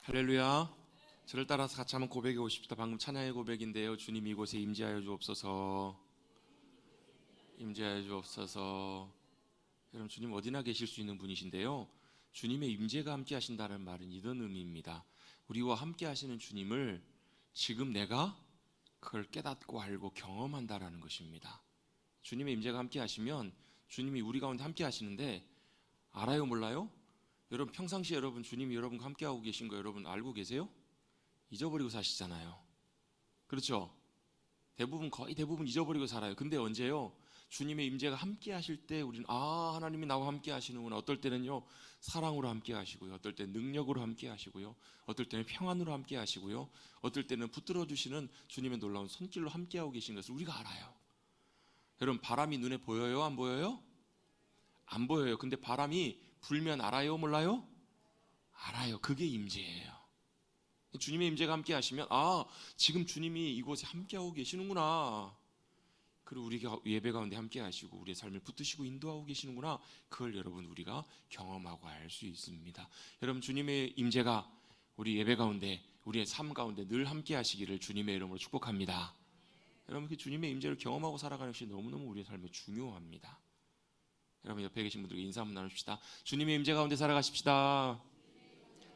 할렐루야. 저를 따라서 같이 한번 고백해 보십시다. 방금 찬양의 고백인데요. 주님 이곳에 임재하여 주옵소서. 임재하여 주옵소서. 여러분, 주님 어디나 계실 수 있는 분이신데요, 주님의 임재가 함께 하신다는 말은 이런 의미입니다. 우리와 함께 하시는 주님을 지금 내가 그걸 깨닫고 알고 경험한다라는 것입니다. 주님의 임재가 함께 하시면 주님이 우리 가운데 함께 하시는데, 알아요 몰라요? 여러분, 평상시에 여러분 주님이 여러분과 함께하고 계신 거 여러분 알고 계세요? 잊어버리고 사시잖아요. 그렇죠? 거의 대부분 잊어버리고 살아요. 근데 언제요? 주님의 임재가 함께 하실 때 우리는 하나님이 나와 함께 하시는구나. 어떨 때는요 사랑으로 함께 하시고요, 어떨 때는 능력으로 함께 하시고요, 어떨 때는 평안으로 함께 하시고요, 어떨 때는 붙들어 주시는 주님의 놀라운 손길로 함께하고 계신 것을 우리가 알아요. 여러분, 바람이 눈에 보여요? 안 보여요? 안 보여요. 근데 바람이 불면 알아요? 몰라요? 알아요. 그게 임재예요. 주님의 임재가 함께 하시면 지금 주님이 이곳에 함께하고 계시는구나. 그리고 우리가 예배 가운데 함께 하시고 우리의 삶을 붙드시고 인도하고 계시는구나. 그걸 여러분 우리가 경험하고 알 수 있습니다. 여러분, 주님의 임재가 우리 예배 가운데, 우리의 삶 가운데 늘 함께 하시기를 주님의 이름으로 축복합니다. 여러분, 그 주님의 임재를 경험하고 살아가는 것이 너무너무 우리의 삶에 중요합니다. 여러분, 옆에 계신 분들과 인사 한번 나눕시다. 주님의 임재 가운데 살아가십시다.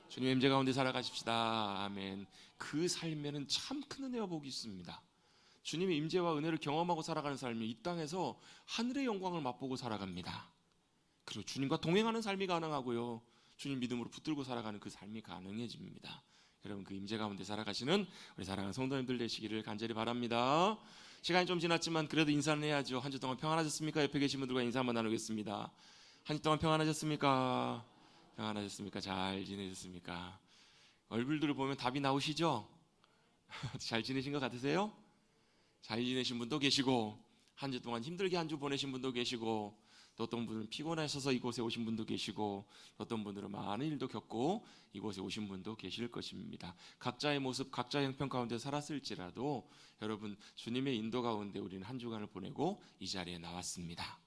주님의 임재 가운데 살아가십시다. 아멘. 그 삶에는 참 큰 은혜와 복이 있습니다. 주님의 임재와 은혜를 경험하고 살아가는 삶이 이 땅에서 하늘의 영광을 맛보고 살아갑니다. 그리고 주님과 동행하는 삶이 가능하고요, 주님 믿음으로 붙들고 살아가는 그 삶이 가능해집니다. 여러분, 그 임재 가운데 살아가시는 우리 사랑하는 성도님들 되시기를 간절히 바랍니다. 시간이 좀 지났지만 그래도 인사는 해야죠. 한 주 동안 평안하셨습니까? 옆에 계신 분들과 인사 한번 나누겠습니다. 한 주 동안 평안하셨습니까? 평안하셨습니까? 잘 지내셨습니까? 얼굴들을 보면 답이 나오시죠? 잘 지내신 것 같으세요? 잘 지내신 분도 계시고, 한 주 동안 힘들게 한 주 보내신 분도 계시고, 또 어떤 분은 피곤하셔서 이곳에 오신 분도 계시고, 어떤 분들은 많은 일도 겪고 이곳에 오신 분도 계실 것입니다. 각자의 모습, 각자의 형편 가운데 살았을지라도 여러분, 주님의 인도 가운데 우리는 한 주간을 보내고 이 자리에 나왔습니다.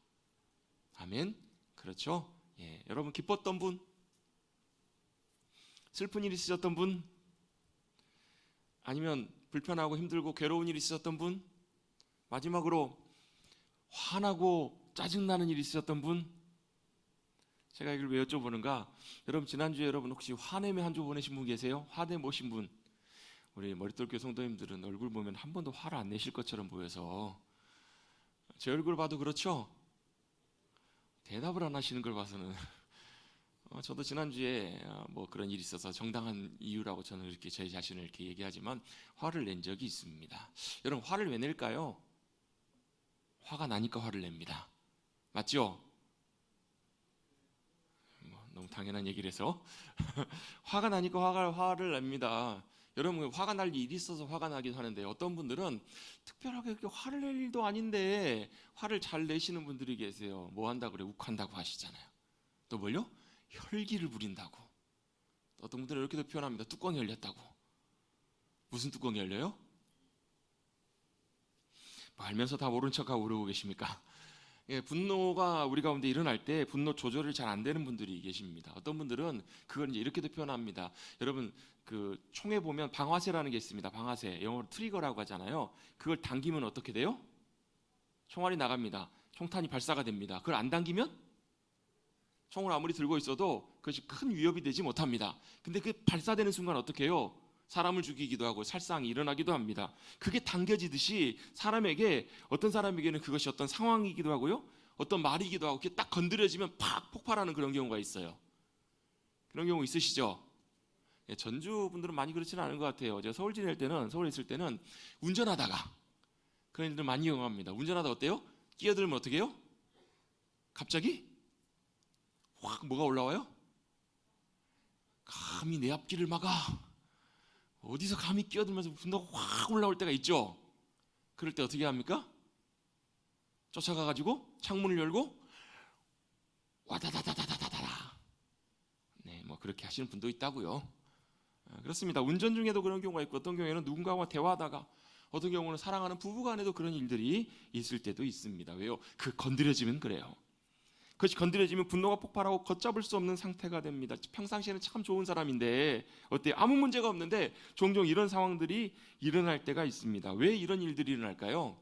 아멘. 그렇죠? 예, 여러분, 기뻤던 분, 슬픈 일 있으셨던 분, 아니면 불편하고 힘들고 괴로운 일 있으셨던 분, 마지막으로 화나고 짜증나는 일 있으셨던 분, 제가 이걸 왜 여쭤보는가? 여러분, 지난주에 여러분 혹시 화내며 한 주 보내신 분 계세요? 화내 모신 분? 우리 머릿돌교 성도님들은 얼굴 보면 한 번도 화를 안 내실 것처럼 보여서, 제 얼굴 봐도 그렇죠? 대답을 안 하시는 걸 봐서는 저도 지난주에 뭐 그런 일이 있어서 정당한 이유라고 저는 이렇게 제 자신을 이렇게 얘기하지만 화를 낸 적이 있습니다. 여러분, 화를 왜 낼까요? 화가 나니까 화를 냅니다. 맞죠? 너무 당연한 얘기를 해서 화가 나니까 화를 냅니다. 여러분, 화가 날 일이 있어서 화가 나긴 하는데, 어떤 분들은 특별하게 그렇게 화를 낼 일도 아닌데 화를 잘 내시는 분들이 계세요. 뭐 한다고 그래? 욱한다고 하시잖아요. 또 뭘요? 혈기를 부린다고. 어떤 분들은 이렇게도 표현합니다. 뚜껑이 열렸다고. 무슨 뚜껑이 열려요? 뭐 알면서 다 모른 척하고 그러고 계십니까? 예, 분노가 우리 가운데 일어날 때 분노 조절이 잘 안 되는 분들이 계십니다. 어떤 분들은 그걸 이제 이렇게도 표현합니다. 여러분, 그 총에 보면 방아쇠라는 게 있습니다. 방아쇠, 영어로 트리거라고 하잖아요. 그걸 당기면 어떻게 돼요? 총알이 나갑니다. 총탄이 발사가 됩니다. 그걸 안 당기면 총을 아무리 들고 있어도 그것이 큰 위협이 되지 못합니다. 근데 그 발사되는 순간 어떻게 해요? 사람을 죽이기도 하고 살상이 일어나기도 합니다. 그게 당겨지듯이 어떤 사람에게는 그것이 어떤 상황이기도 하고요, 어떤 말이기도 하고, 그게 딱 건드려지면 팍 폭발하는 그런 경우가 있어요. 그런 경우 있으시죠? 예, 전주 분들은 많이 그렇지는 않은 것 같아요. 제가 서울에 있을 때는 운전하다가 그런 일들 많이 경험합니다. 운전하다 어때요? 끼어들면 어떻게 해요? 갑자기 확 뭐가 올라와요? 감히 내 앞길을 막아. 어디서 감히 끼어들면서 분노가 확 올라올 때가 있죠. 그럴 때 어떻게 합니까? 쫓아가가지고 창문을 열고 와다다다다다다다. 네, 뭐 그렇게 하시는 분도 있다고요. 그렇습니다. 운전 중에도 그런 경우가 있고, 어떤 경우에는 누군가와 대화하다가, 어떤 경우는 사랑하는 부부간에도 그런 일들이 있을 때도 있습니다. 왜요? 그 건드려지면 그래요. 그것이 건드려지면 분노가 폭발하고 걷잡을 수 없는 상태가 됩니다. 평상시에는 참 좋은 사람인데 어때요? 아무 문제가 없는데 종종 이런 상황들이 일어날 때가 있습니다. 왜 이런 일들이 일어날까요?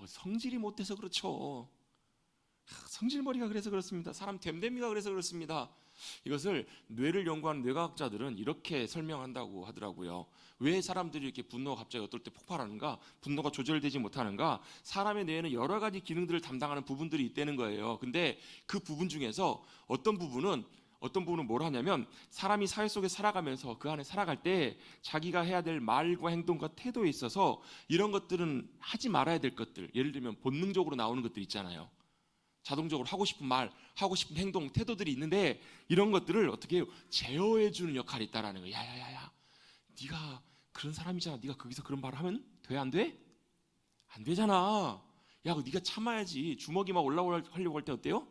성질이 못돼서 그렇죠. 성질머리가 그래서 그렇습니다. 사람 됨됨이가 그래서 그렇습니다. 이것을 뇌를 연구하는 뇌과학자들은 이렇게 설명한다고 하더라고요. 왜 사람들이 이렇게 분노가 갑자기 어떨 때 폭발하는가, 분노가 조절되지 못하는가? 사람의 뇌에는 여러 가지 기능들을 담당하는 부분들이 있다는 거예요. 근데 그 부분 중에서 어떤 부분은 뭘 하냐면, 사람이 사회 속에 살아가면서 그 안에 살아갈 때 자기가 해야 될 말과 행동과 태도에 있어서 이런 것들은 하지 말아야 될 것들, 예를 들면 본능적으로 나오는 것들 있잖아요. 자동적으로 하고 싶은 말, 하고 싶은 행동, 태도들이 있는데 이런 것들을 어떻게 해요? 제어해주는 역할이 있다라는 거예요. 야야야야, 네가 그런 사람이잖아. 네가 거기서 그런 말을 하면 돼? 안 돼? 안 되잖아. 야, 네가 참아야지. 주먹이 막 올라오려고 할 때 어때요?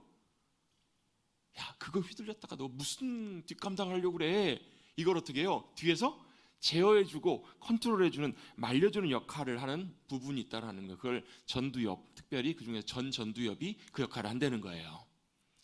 야, 그거 휘둘렸다가 너 무슨 뒷감당을 하려고 그래? 이걸 어떻게 해요? 뒤에서 제어해주고 컨트롤해주는, 말려주는 역할을 하는 부분이 있다라는 거. 그걸 전두엽, 특별히 그 중에 전두엽이 그 역할을 한다는 거예요.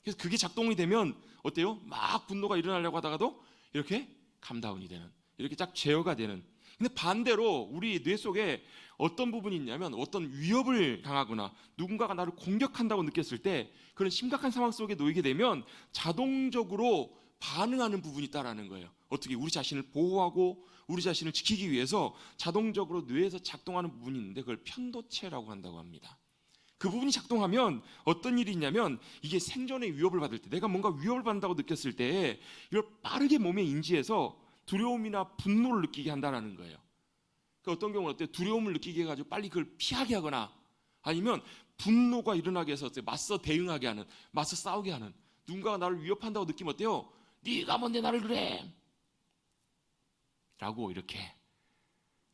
그래서 그게 작동이 되면 어때요? 막 분노가 일어나려고 하다가도 이렇게 감다운이 되는, 이렇게 딱 제어가 되는. 근데 반대로 우리 뇌 속에 어떤 부분이 있냐면, 어떤 위협을 당하거나 누군가가 나를 공격한다고 느꼈을 때 그런 심각한 상황 속에 놓이게 되면 자동적으로 반응하는 부분이 있다라는 거예요. 어떻게 우리 자신을 보호하고 우리 자신을 지키기 위해서 자동적으로 뇌에서 작동하는 부분이 있는데 그걸 편도체라고 한다고 합니다. 그 부분이 작동하면 어떤 일이 있냐면, 이게 생존의 위협을 받을 때, 내가 뭔가 위협을 받는다고 느꼈을 때 이걸 빠르게 몸에 인지해서 두려움이나 분노를 느끼게 한다는 거예요. 그 어떤 경우는 어때요? 두려움을 느끼게 해가지고 빨리 그걸 피하게 하거나, 아니면 분노가 일어나게 해서 맞서 대응하게 하는, 맞서 싸우게 하는. 누군가가 나를 위협한다고 느끼면 어때요? 네가 뭔데 나를 그래? 라고 이렇게,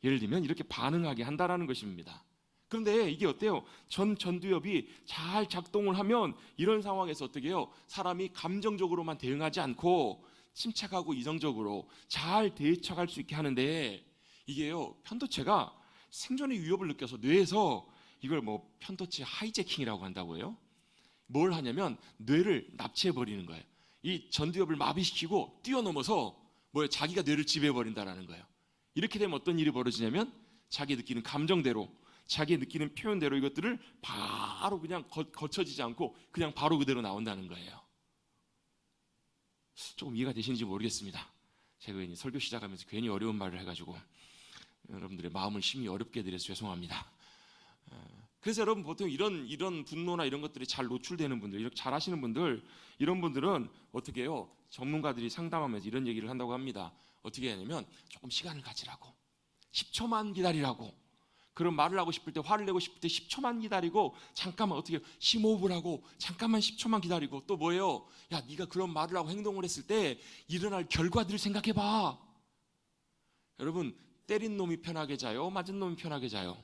예를 들면 이렇게 반응하게 한다라는 것입니다. 그런데 이게 어때요? 전두엽이 잘 작동을 하면 이런 상황에서 어떻게 해요? 사람이 감정적으로만 대응하지 않고 침착하고 이성적으로 잘 대처할 수 있게 하는데, 이게요, 편도체가 생존의 위협을 느껴서 뇌에서 이걸 편도체 하이제킹이라고 한다고 해요. 뭘 하냐면 뇌를 납치해 버리는 거예요. 이 전두엽을 마비시키고 뛰어넘어서 자기가 뇌를 지배해 버린다라는 거예요. 이렇게 되면 어떤 일이 벌어지냐면, 자기 느끼는 감정대로, 자기 느끼는 표현대로 이것들을 바로 그냥 거쳐지지 않고 그냥 바로 그대로 나온다는 거예요. 조금 이해가 되시는지 모르겠습니다. 제가 괜히 설교 시작하면서 괜히 어려운 말을 해가지고 여러분들의 마음을 심히 어렵게 드려서 죄송합니다. 그래서 여러분, 보통 이런 분노나 이런 것들이 잘 노출되는 분들, 이렇게 잘 하시는 분들, 이런 분들은 어떻게 해요? 전문가들이 상담하면서 이런 얘기를 한다고 합니다. 어떻게 하냐면, 조금 시간을 가지라고, 10초만 기다리라고. 그런 말을 하고 싶을 때, 화를 내고 싶을 때 10초만 기다리고, 잠깐만 어떻게 심호흡을 하고 잠깐만 10초만 기다리고, 또 뭐예요? 야, 네가 그런 말을 하고 행동을 했을 때 일어날 결과들을 생각해봐. 여러분, 때린 놈이 편하게 자요? 맞은 놈이 편하게 자요?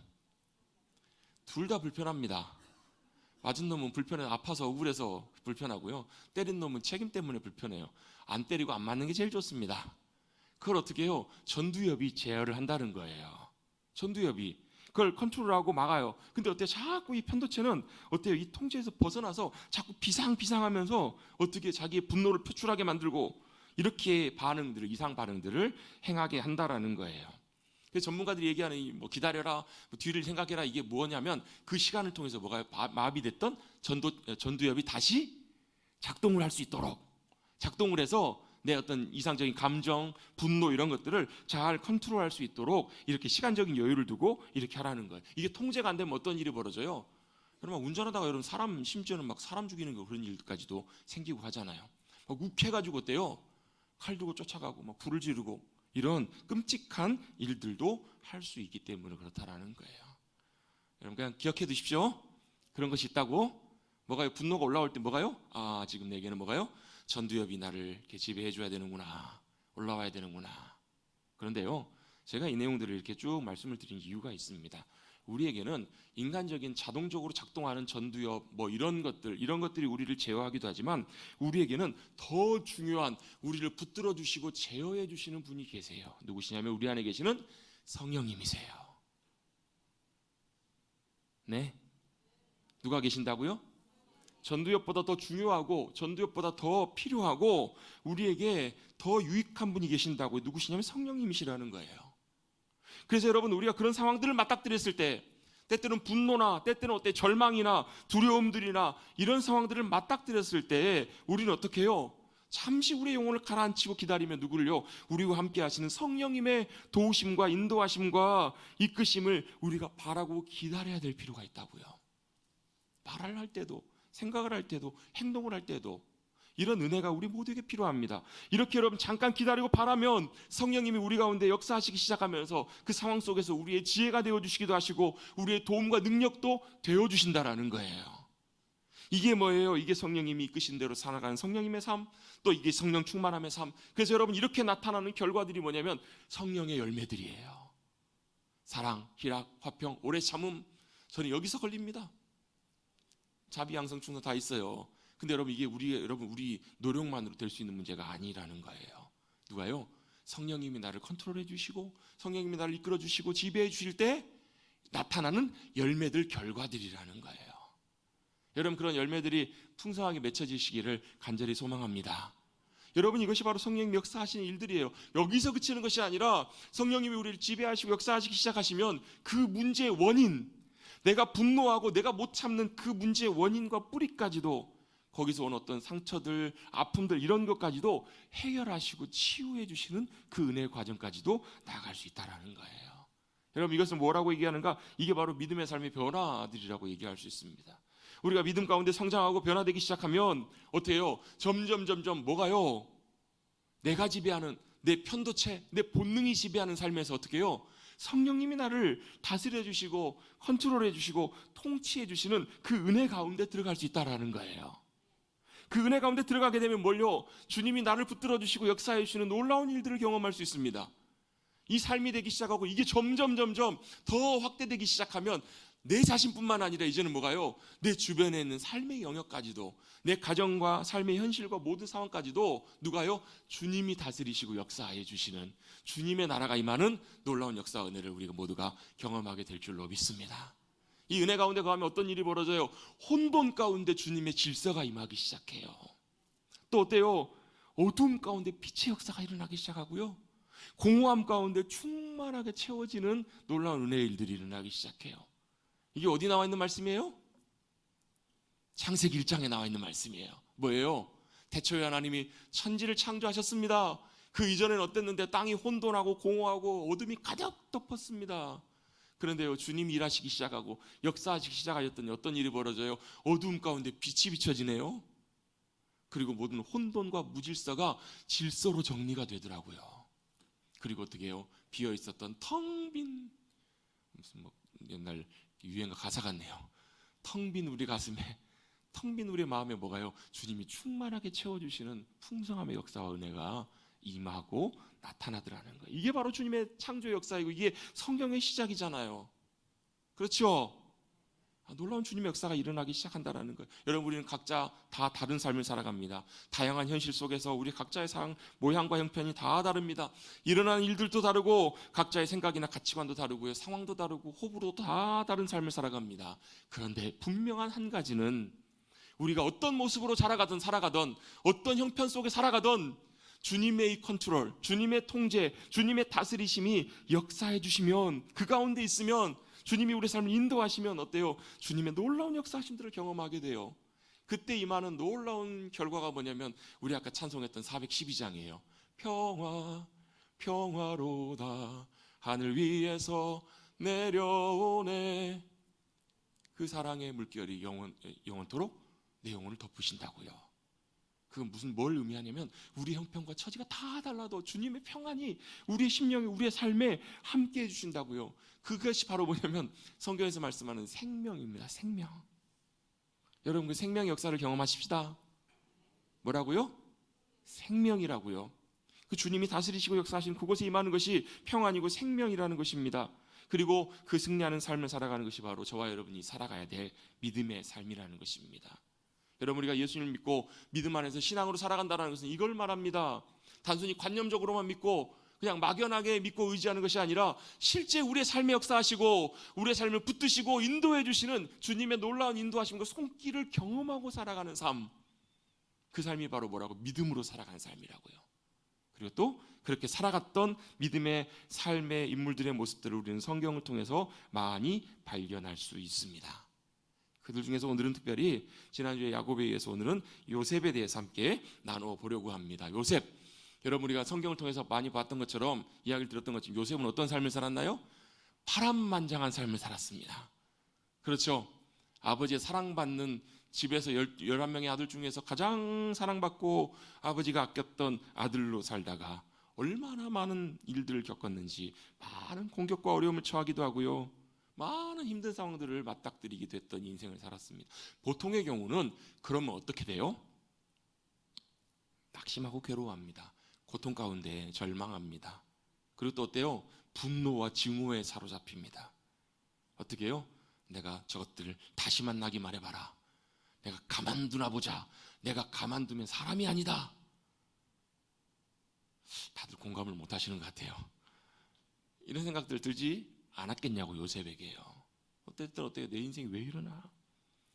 둘 다 불편합니다. 맞은 놈은 아파서 억울해서 불편하고요. 때린 놈은 책임 때문에 불편해요. 안 때리고 안 맞는 게 제일 좋습니다. 그걸 어떻게 해요? 전두엽이 제어를 한다는 거예요. 전두엽이 그걸 컨트롤하고 막아요. 근데 어때요? 자꾸 이 편도체는 어때요? 이 통제에서 벗어나서 자꾸 비상비상하면서 어떻게 자기의 분노를 표출하게 만들고, 이렇게 이상 반응들을 행하게 한다라는 거예요. 그래서 전문가들이 얘기하는 기다려라, 뒤를 생각해라, 이게 뭐냐면, 그 시간을 통해서 마비됐던 전두엽이 다시 작동을 할 수 있도록 작동을 해서 내 어떤 이상적인 감정, 분노 이런 것들을 잘 컨트롤할 수 있도록 이렇게 시간적인 여유를 두고 이렇게 하라는 거예요. 이게 통제가 안 되면 어떤 일이 벌어져요? 여러분, 운전하다가 여러분 심지어는 사람 죽이는 거, 그런 일까지도 생기고 하잖아요. 욱해가지고 어때요? 칼 들고 쫓아가고 불을 지르고 이런 끔찍한 일들도 할 수 있기 때문에 그렇다라는 거예요. 여러분, 그냥 기억해 두십시오. 그런 것이 있다고. 뭐가요? 분노가 올라올 때 뭐가요? 지금 내게는 뭐가요? 전두엽이 나를 이렇게 지배해 줘야 되는구나, 올라와야 되는구나. 그런데요, 제가 이 내용들을 이렇게 쭉 말씀을 드린 이유가 있습니다. 우리에게는 인간적인 자동적으로 작동하는 전두엽 이런 것들이 우리를 제어하기도 하지만, 우리에게는 더 중요한, 우리를 붙들어 주시고 제어해 주시는 분이 계세요. 누구시냐면 우리 안에 계시는 성령님이세요. 네? 누가 계신다고요? 전두엽보다 더 중요하고 전두엽보다 더 필요하고 우리에게 더 유익한 분이 계신다고요. 누구시냐면 성령님이시라는 거예요. 그래서 여러분, 우리가 그런 상황들을 맞닥뜨렸을 때, 때때로는 분노나 때때로는 절망이나 두려움들이나 이런 상황들을 맞닥뜨렸을 때 우리는 어떻게 해요? 잠시 우리의 영혼을 가라앉히고 기다리면 누구를요? 우리와 함께 하시는 성령님의 도우심과 인도하심과 이끄심을 우리가 바라고 기다려야 될 필요가 있다고요. 말을 할 때도, 생각을 할 때도, 행동을 할 때도 이런 은혜가 우리 모두에게 필요합니다. 이렇게 여러분 잠깐 기다리고 바라면 성령님이 우리 가운데 역사하시기 시작하면서 그 상황 속에서 우리의 지혜가 되어주시기도 하시고 우리의 도움과 능력도 되어주신다라는 거예요. 이게 뭐예요? 이게 성령님이 이끄신 대로 살아가는 성령님의 삶, 또 이게 성령 충만함의 삶. 그래서 여러분, 이렇게 나타나는 결과들이 뭐냐면 성령의 열매들이에요. 사랑, 희락, 화평, 오래 참음. 저는 여기서 걸립니다. 자비, 양성, 충성 다 있어요. 근데 여러분, 이게 우리 노력만으로 될 수 있는 문제가 아니라는 거예요. 누가요? 성령님이 나를 컨트롤해 주시고 성령님이 나를 이끌어 주시고 지배해 주실 때 나타나는 열매들, 결과들이라는 거예요. 여러분, 그런 열매들이 풍성하게 맺혀지시기를 간절히 소망합니다. 여러분, 이것이 바로 성령님이 역사하시는 일들이에요. 여기서 그치는 것이 아니라 성령님이 우리를 지배하시고 역사하시기 시작하시면 그 문제의 원인, 내가 분노하고 내가 못 참는 그 문제의 원인과 뿌리까지도, 거기서 온 어떤 상처들, 아픔들, 이런 것까지도 해결하시고 치유해 주시는 그 은혜의 과정까지도 나아갈 수 있다는 거예요. 여러분, 이것은 뭐라고 얘기하는가? 이게 바로 믿음의 삶의 변화들이라고 얘기할 수 있습니다. 우리가 믿음 가운데 성장하고 변화되기 시작하면 어때요? 점점 뭐가요? 내가 지배하는, 내 편도체, 내 본능이 지배하는 삶에서 어떻게 해요? 성령님이 나를 다스려 주시고 컨트롤해 주시고 통치해 주시는 그 은혜 가운데 들어갈 수 있다라는 거예요. 그 은혜 가운데 들어가게 되면 뭘요? 주님이 나를 붙들어 주시고 역사해 주시는 놀라운 일들을 경험할 수 있습니다. 이 삶이 되기 시작하고 이게 점점 더 확대되기 시작하면 내 자신뿐만 아니라 이제는 뭐가요? 내 주변에 있는 삶의 영역까지도, 내 가정과 삶의 현실과 모든 상황까지도 누가요? 주님이 다스리시고 역사해 주시는, 주님의 나라가 임하는 놀라운 역사 은혜를 우리가 모두가 경험하게 될 줄로 믿습니다. 이 은혜 가운데 거하면 어떤 일이 벌어져요? 혼돈 가운데 주님의 질서가 임하기 시작해요. 또 어때요? 어둠 가운데 빛의 역사가 일어나기 시작하고요, 공허함 가운데 충만하게 채워지는 놀라운 은혜의 일들이 일어나기 시작해요. 이게 어디 나와 있는 말씀이에요? 창세기 1장에 나와 있는 말씀이에요. 뭐예요? 태초에 하나님이 천지를 창조하셨습니다. 그 이전에는 어땠는데 땅이 혼돈하고 공허하고 어둠이 가득 덮었습니다. 그런데요, 주님이 일하시기 시작하고 역사하시기 시작하셨더니 어떤 일이 벌어져요? 어둠 가운데 빛이 비춰지네요. 그리고 모든 혼돈과 무질서가 질서로 정리가 되더라고요. 그리고 어떻게 해요? 비어 있었던 텅 빈, 무슨 옛날 유행가 가사 같네요. 텅 빈 우리 가슴에, 텅 빈 우리 마음에 뭐가요? 주님이 충만하게 채워주시는 풍성함의 역사와 은혜가 임하고 나타나더라는 거예요. 이게 바로 주님의 창조 역사이고 이게 성경의 시작이잖아요. 그렇죠? 놀라운 주님의 역사가 일어나기 시작한다는 거예요. 여러분, 우리는 각자 다 다른 삶을 살아갑니다. 다양한 현실 속에서 우리 각자의 삶, 모양과 형편이 다 다릅니다. 일어나는 일들도 다르고 각자의 생각이나 가치관도 다르고요, 상황도 다르고 호불호도 다 다른 삶을 살아갑니다. 그런데 분명한 한 가지는 우리가 어떤 모습으로 살아가던 어떤 형편 속에 살아가던 주님의 이 컨트롤, 주님의 통제, 주님의 다스리심이 역사해 주시면, 그 가운데 있으면, 주님이 우리 삶을 인도하시면 어때요? 주님의 놀라운 역사하심들을 경험하게 돼요. 그때 임하는 놀라운 결과가 뭐냐면 우리 아까 찬송했던 412장이에요. 평화 평화로다 하늘 위에서 내려오네. 그 사랑의 물결이 영원토록 내 영혼을 덮으신다고요. 그건 뭘 의미하냐면 우리 형편과 처지가 다 달라도 주님의 평안이 우리의 심령에, 우리의 삶에 함께 해주신다고요. 그것이 바로 뭐냐면 성경에서 말씀하는 생명입니다. 생명. 여러분, 그 생명의 역사를 경험하십시다. 뭐라고요? 생명이라고요. 그 주님이 다스리시고 역사하신 그곳에 임하는 것이 평안이고 생명이라는 것입니다. 그리고 그 승리하는 삶을 살아가는 것이 바로 저와 여러분이 살아가야 될 믿음의 삶이라는 것입니다. 여러분, 우리가 예수님을 믿고 믿음 안에서 신앙으로 살아간다는 것은 이걸 말합니다. 단순히 관념적으로만 믿고 그냥 막연하게 믿고 의지하는 것이 아니라 실제 우리의 삶에 역사하시고 우리의 삶을 붙드시고 인도해 주시는 주님의 놀라운 인도하심과 손길을 경험하고 살아가는 삶, 그 삶이 바로 뭐라고? 믿음으로 살아가는 삶이라고요. 그리고 또 그렇게 살아갔던 믿음의 삶의 인물들의 모습들을 우리는 성경을 통해서 많이 발견할 수 있습니다. 그들 중에서 오늘은 특별히 지난주에 야곱에 의해서 오늘은 요셉에 대해서 함께 나누어 보려고 합니다. 요셉, 여러분 우리가 성경을 통해서 많이 봤던 것처럼 이야기를 들었던 것처럼 요셉은 어떤 삶을 살았나요? 파란만장한 삶을 살았습니다. 그렇죠. 아버지의 사랑받는 집에서 11명의 아들 중에서 가장 사랑받고 아버지가 아꼈던 아들로 살다가 얼마나 많은 일들을 겪었는지, 많은 공격과 어려움을 처하기도 하고요, 많은 힘든 상황들을 맞닥뜨리기도 했던 인생을 살았습니다. 보통의 경우는 그러면 어떻게 돼요? 낙심하고 괴로워합니다. 고통 가운데 절망합니다. 그리고 또 어때요? 분노와 증오에 사로잡힙니다. 어떻게 해요? 내가 저것들을 다시 만나기만 해봐라. 내가 가만두나 보자. 내가 가만두면 사람이 아니다. 다들 공감을 못 하시는 것 같아요. 이런 생각들 들지 않았겠냐고 요셉에게요. 어쨌든 어때요? 내 인생이 왜 이러나?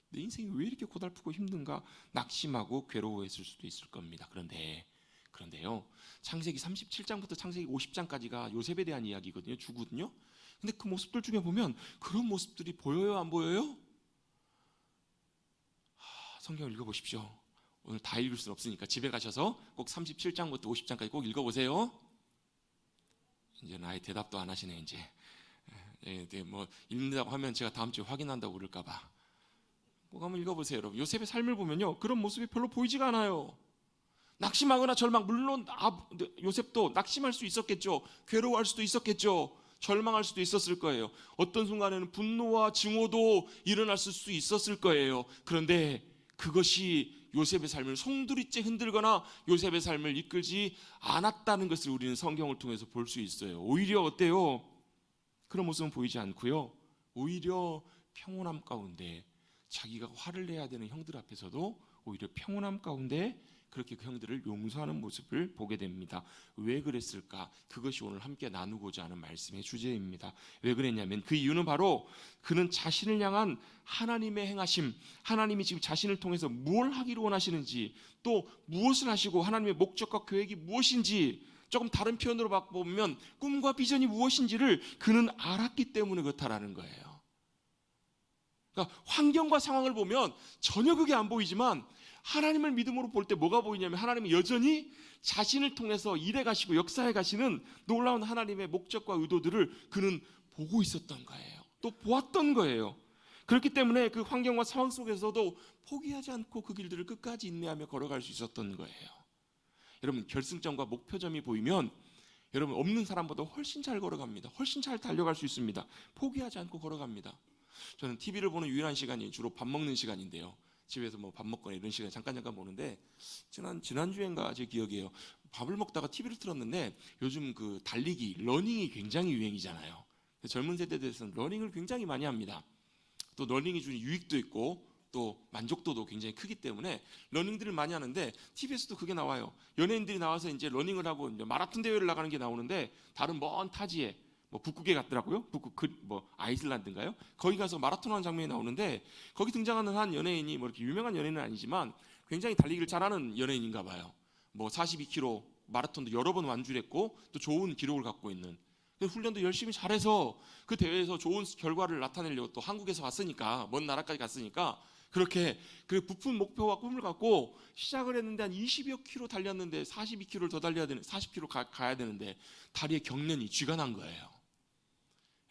내 인생이 왜 이렇게 고달프고 힘든가? 낙심하고 괴로워했을 수도 있을 겁니다. 그런데요, 창세기 37장부터 창세기 50장까지가 요셉에 대한 이야기거든요. 주거든요. 근데 그 모습들 중에 보면 그런 모습들이 보여요, 안 보여요? 성경을 읽어보십시오. 오늘 다 읽을 수는 없으니까 집에 가셔서 꼭 37장부터 50장까지 꼭 읽어보세요. 이제 아예 대답도 안 하시네. 이제 뭐 읽는다고 하면 제가 다음 주에 확인한다고 그럴까봐. 꼭 한번 읽어보세요, 여러분. 요셉의 삶을 보면요, 그런 모습이 별로 보이지가 않아요. 낙심하거나 절망, 물론 요셉도 낙심할 수 있었겠죠. 괴로워할 수도 있었겠죠. 절망할 수도 있었을 거예요. 어떤 순간에는 분노와 증오도 일어날 수 있었을 거예요. 그런데 그것이 요셉의 삶을 송두리째 흔들거나 요셉의 삶을 이끌지 않았다는 것을 우리는 성경을 통해서 볼 수 있어요. 오히려 어때요? 그런 모습은 보이지 않고요, 오히려 평온함 가운데, 자기가 화를 내야 되는 형들 앞에서도 오히려 평온함 가운데 그렇게 그 형들을 용서하는 모습을 보게 됩니다. 왜 그랬을까? 그것이 오늘 함께 나누고자 하는 말씀의 주제입니다. 왜 그랬냐면 그 이유는 바로 그는 자신을 향한 하나님의 행하심, 하나님이 지금 자신을 통해서 뭘 하기를 원하시는지, 또 무엇을 하시고 하나님의 목적과 계획이 무엇인지, 조금 다른 표현으로 바꿔보면 꿈과 비전이 무엇인지를 그는 알았기 때문에 그렇다라는 거예요. 그러니까 환경과 상황을 보면 전혀 그게 안 보이지만 하나님을 믿음으로 볼 때 뭐가 보이냐면 하나님은 여전히 자신을 통해서 일해 가시고 역사해 가시는 놀라운 하나님의 목적과 의도들을 그는 보고 있었던 거예요. 또 보았던 거예요. 그렇기 때문에 그 환경과 상황 속에서도 포기하지 않고 그 길들을 끝까지 인내하며 걸어갈 수 있었던 거예요. 여러분, 결승점과 목표점이 보이면 여러분 없는 사람보다 훨씬 잘 걸어갑니다. 훨씬 잘 달려갈 수 있습니다. 포기하지 않고 걸어갑니다. 저는 TV를 보는 유일한 시간이 주로 밥 먹는 시간인데요. 집에서 뭐 밥 먹거나 이런 시간에 잠깐 보는데, 지난주엔가 제 기억이에요. 밥을 먹다가 TV를 틀었는데 요즘 그 달리기, 러닝이 굉장히 유행이잖아요. 젊은 세대들에서는 러닝을 굉장히 많이 합니다. 또 러닝이 주는 유익도 있고 또 만족도도 굉장히 크기 때문에 러닝들을 많이 하는데 TV에서도 그게 나와요. 연예인들이 나와서 이제 러닝을 하고 이제 마라톤 대회를 나가는 게 나오는데, 다른 먼 타지에 뭐 북극에 갔더라고요. 뭐 아이슬란드인가요? 거기 가서 마라톤하는 장면이 나오는데, 거기 등장하는 한 연예인이 뭐 이렇게 유명한 연예인은 아니지만 굉장히 달리기를 잘하는 연예인인가 봐요. 뭐 42km 마라톤도 여러 번 완주를 했고 또 좋은 기록을 갖고 있는, 훈련도 열심히 잘해서 그 대회에서 좋은 결과를 나타내려고 또 한국에서 왔으니까, 먼 나라까지 갔으니까 그렇게 그 부푼 목표와 꿈을 갖고 시작을 했는데 한 20여 킬로 달렸는데 42km를 더 달려야 되는, 40km 가야 되는데 다리에 경련이 쥐가 난 거예요.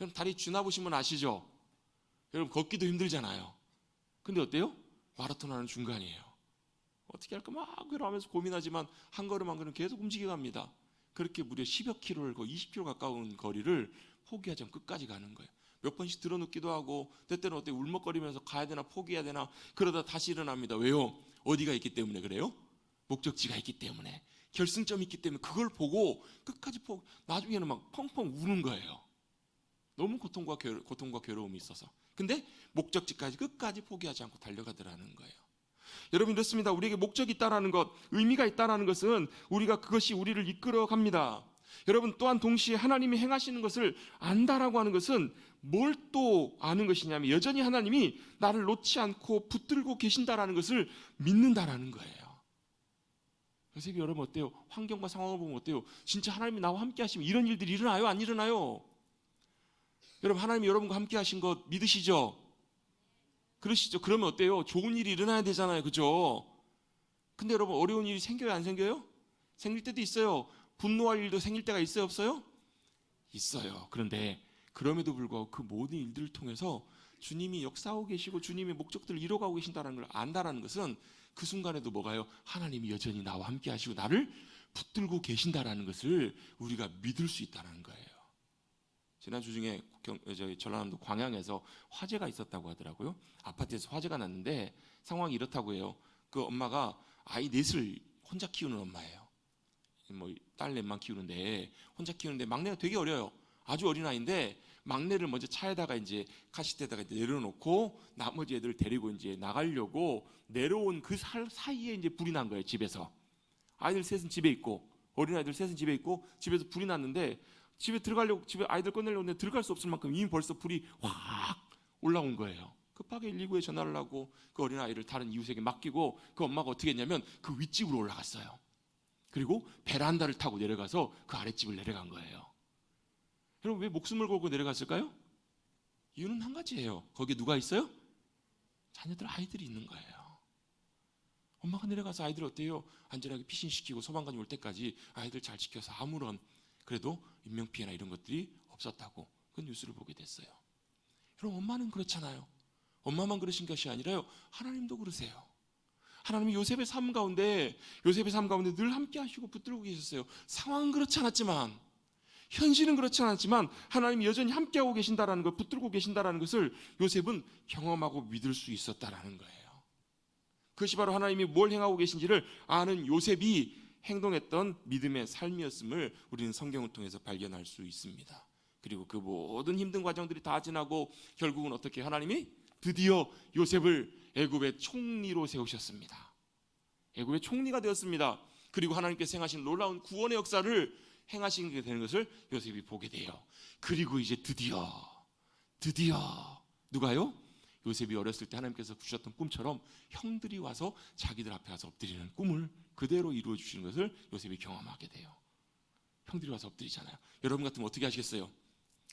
여러분, 다리 쥐 나보시면 아시죠? 여러분, 걷기도 힘들잖아요. 근데 어때요? 마라톤 하는 중간이에요. 어떻게 할까 막 그러면서 고민하지만 한 걸음 한 걸음 계속 움직여 갑니다. 그렇게 무려 10여 킬로를, 거의 20km 가까운 거리를 포기하지 않고 끝까지 가는 거예요. 몇 번씩 들어눕기도 하고, 때때는 어때 울먹거리면서 가야 되나 포기해야 되나 그러다 다시 일어납니다. 왜요? 어디가 있기 때문에 그래요? 목적지가 있기 때문에, 결승점이 있기 때문에 그걸 보고 끝까지 나중에는 막 펑펑 우는 거예요. 너무 고통과 괴로움이 있어서. 근데 목적지까지 끝까지 포기하지 않고 달려가더라는 거예요. 여러분, 이렇습니다. 우리에게 목적이 있다라는 것, 의미가 있다라는 것은 우리가 그것이 우리를 이끌어 갑니다. 여러분 또한 동시에 하나님이 행하시는 것을 안다라고 하는 것은 뭘 또 아는 것이냐면 여전히 하나님이 나를 놓지 않고 붙들고 계신다라는 것을 믿는다라는 거예요. 요셉이 여러분 어때요? 환경과 상황을 보면 어때요? 진짜 하나님이 나와 함께 하시면 이런 일들이 일어나요? 안 일어나요? 여러분 하나님이 여러분과 함께 하신 것 믿으시죠? 그러시죠? 그러면 어때요? 좋은 일이 일어나야 되잖아요. 그죠? 근데 여러분 어려운 일이 생겨요? 안 생겨요? 생길 때도 있어요. 분노할 일도 생길 때가 있어요? 없어요? 있어요. 그런데 그럼에도 불구하고 그 모든 일들을 통해서 주님이 역사하고 계시고 주님의 목적들을 이뤄가고 계신다는 걸 안다라는 것은 그 순간에도 뭐가요? 하나님이 여전히 나와 함께 하시고 나를 붙들고 계신다라는 것을 우리가 믿을 수 있다는 거예요. 지난주 중에 저희 전라남도 광양에서 화재가 있었다고 하더라고요. 아파트에서 화재가 났는데 상황이 이렇다고 해요. 그 엄마가 아이 넷을 혼자 키우는 엄마예요. 뭐 딸 넷만 키우는데 혼자 키우는데 막내가 되게 어려요. 아주 어린 아이인데 막내를 먼저 차에다가 이제 카시트에다가 이제 내려놓고 나머지 애들을 데리고 이제 나가려고 내려온 그 사이에 이제 불이 난 거예요. 집에서 아이들 셋은 집에 있고 어린 아이들 셋은 집에 있고 집에서 불이 났는데 집에 들어가려고 집에 아이들 꺼내려고 했는데 들어갈 수 없을 만큼 이미 벌써 불이 확 올라온 거예요. 급하게 119에 전화를 하고 그 어린 아이를 다른 이웃에게 맡기고 그 엄마가 어떻게 했냐면 그 윗집으로 올라갔어요. 그리고 베란다를 타고 내려가서 그 아랫집을 내려간 거예요. 여러분 왜 목숨을 걸고 내려갔을까요? 이유는 한 가지예요. 거기에 누가 있어요? 자녀들 아이들이 있는 거예요. 엄마가 내려가서 아이들 어때요? 안전하게 피신시키고 소방관이 올 때까지 아이들 잘 지켜서 아무런 그래도 인명피해나 이런 것들이 없었다고 그 뉴스를 보게 됐어요. 여러분 엄마는 그렇잖아요. 엄마만 그러신 것이 아니라요. 하나님도 그러세요. 하나님이 요셉의 삶 가운데 늘 함께 하시고 붙들고 계셨어요. 상황은 그렇지 않았지만 현실은 그렇지 않았지만 하나님이 여전히 함께하고 계신다라는 것, 붙들고 계신다라는 것을 요셉은 경험하고 믿을 수 있었다라는 거예요. 그것이 바로 하나님이 뭘 행하고 계신지를 아는 요셉이 행동했던 믿음의 삶이었음을 우리는 성경을 통해서 발견할 수 있습니다. 그리고 그 모든 힘든 과정들이 다 지나고 결국은 어떻게 하나님이 드디어 요셉을 애굽의 총리로 세우셨습니다. 애굽의 총리가 되었습니다. 그리고 하나님께서 행하신 놀라운 구원의 역사를 행하시게 되는 것을 요셉이 보게 돼요. 그리고 이제 드디어 누가요? 요셉이 어렸을 때 하나님께서 주셨던 꿈처럼 형들이 와서 자기들 앞에 와서 엎드리는 꿈을 그대로 이루어 주시는 것을 요셉이 경험하게 돼요. 형들이 와서 엎드리잖아요. 여러분 같으면 어떻게 하시겠어요?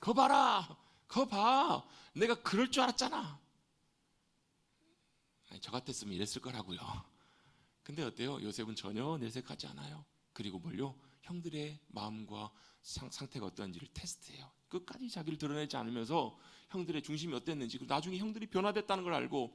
거 봐라, 거 봐, 내가 그럴 줄 알았잖아. 아니, 저 같았으면 이랬을 거라고요. 근데 어때요? 요셉은 전혀 내색하지 않아요. 그리고 뭘요? 형들의 마음과 상태가 어떤지를 테스트해요. 끝까지 자기를 드러내지 않으면서 형들의 중심이 어땠는지, 그리고 나중에 형들이 변화됐다는 걸 알고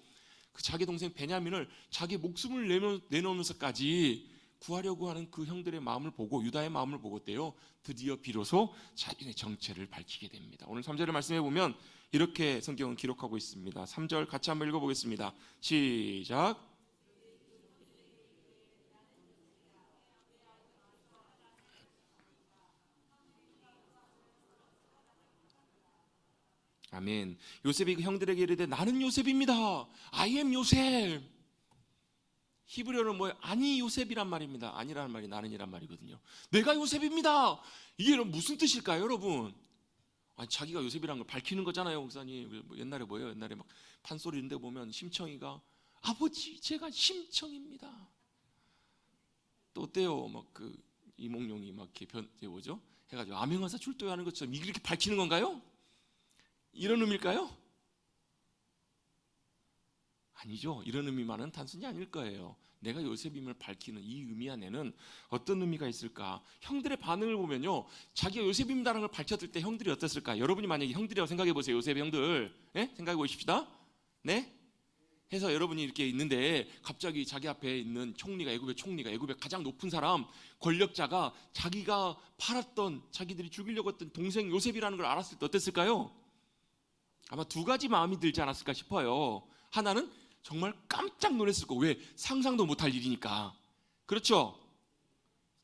그 자기 동생 베냐민을 자기 목숨을 내놓으면서까지 구하려고 하는 그 형들의 마음을 보고, 유다의 마음을 보고 때요 드디어 비로소 자신의 정체를 밝히게 됩니다. 오늘 3절을 말씀해 보면 이렇게 성경은 기록하고 있습니다. 3절 같이 한번 읽어보겠습니다. 시작. 아멘. 요셉이 그 형들에게 이르되 나는 요셉입니다. I am 요셉. 히브리어는 뭐예요? 아니 요셉이란 말입니다. 아니라는 말이 나는이란 말이거든요. 내가 요셉입니다. 이게 무슨 뜻일까요, 여러분? 아니, 자기가 요셉이라는 걸 밝히는 거잖아요, 목사님. 옛날에 뭐예요? 옛날에 막 판소리 이런 데 보면 심청이가 아버지, 제가 심청입니다. 또 어때요? 막 그 이몽룡이 막 이렇게 뭐죠? 해가지고 암행어사 출두하는 것처럼 이렇게 밝히는 건가요? 이런 의미일까요? 아니죠. 이런 의미만은 단순히 아닐 거예요. 내가 요셉임을 밝히는 이 의미 안에는 어떤 의미가 있을까? 형들의 반응을 보면요, 자기가 요셉입니다라는 걸 밝혔을 때 형들이 어땠을까? 여러분이 만약에 형들이라고 생각해 보세요. 요셉의 형들, 네? 생각해 보십시다. 네? 해서 여러분이 이렇게 있는데 갑자기 자기 앞에 있는 총리가, 애굽의 가장 높은 사람, 권력자가 자기가 팔았던, 자기들이 죽이려고 했던 동생 요셉이라는 걸 알았을 때 어땠을까요? 아마 두 가지 마음이 들지 않았을까 싶어요. 하나는 정말 깜짝 놀랐을 거. 왜? 상상도 못할 일이니까. 그렇죠?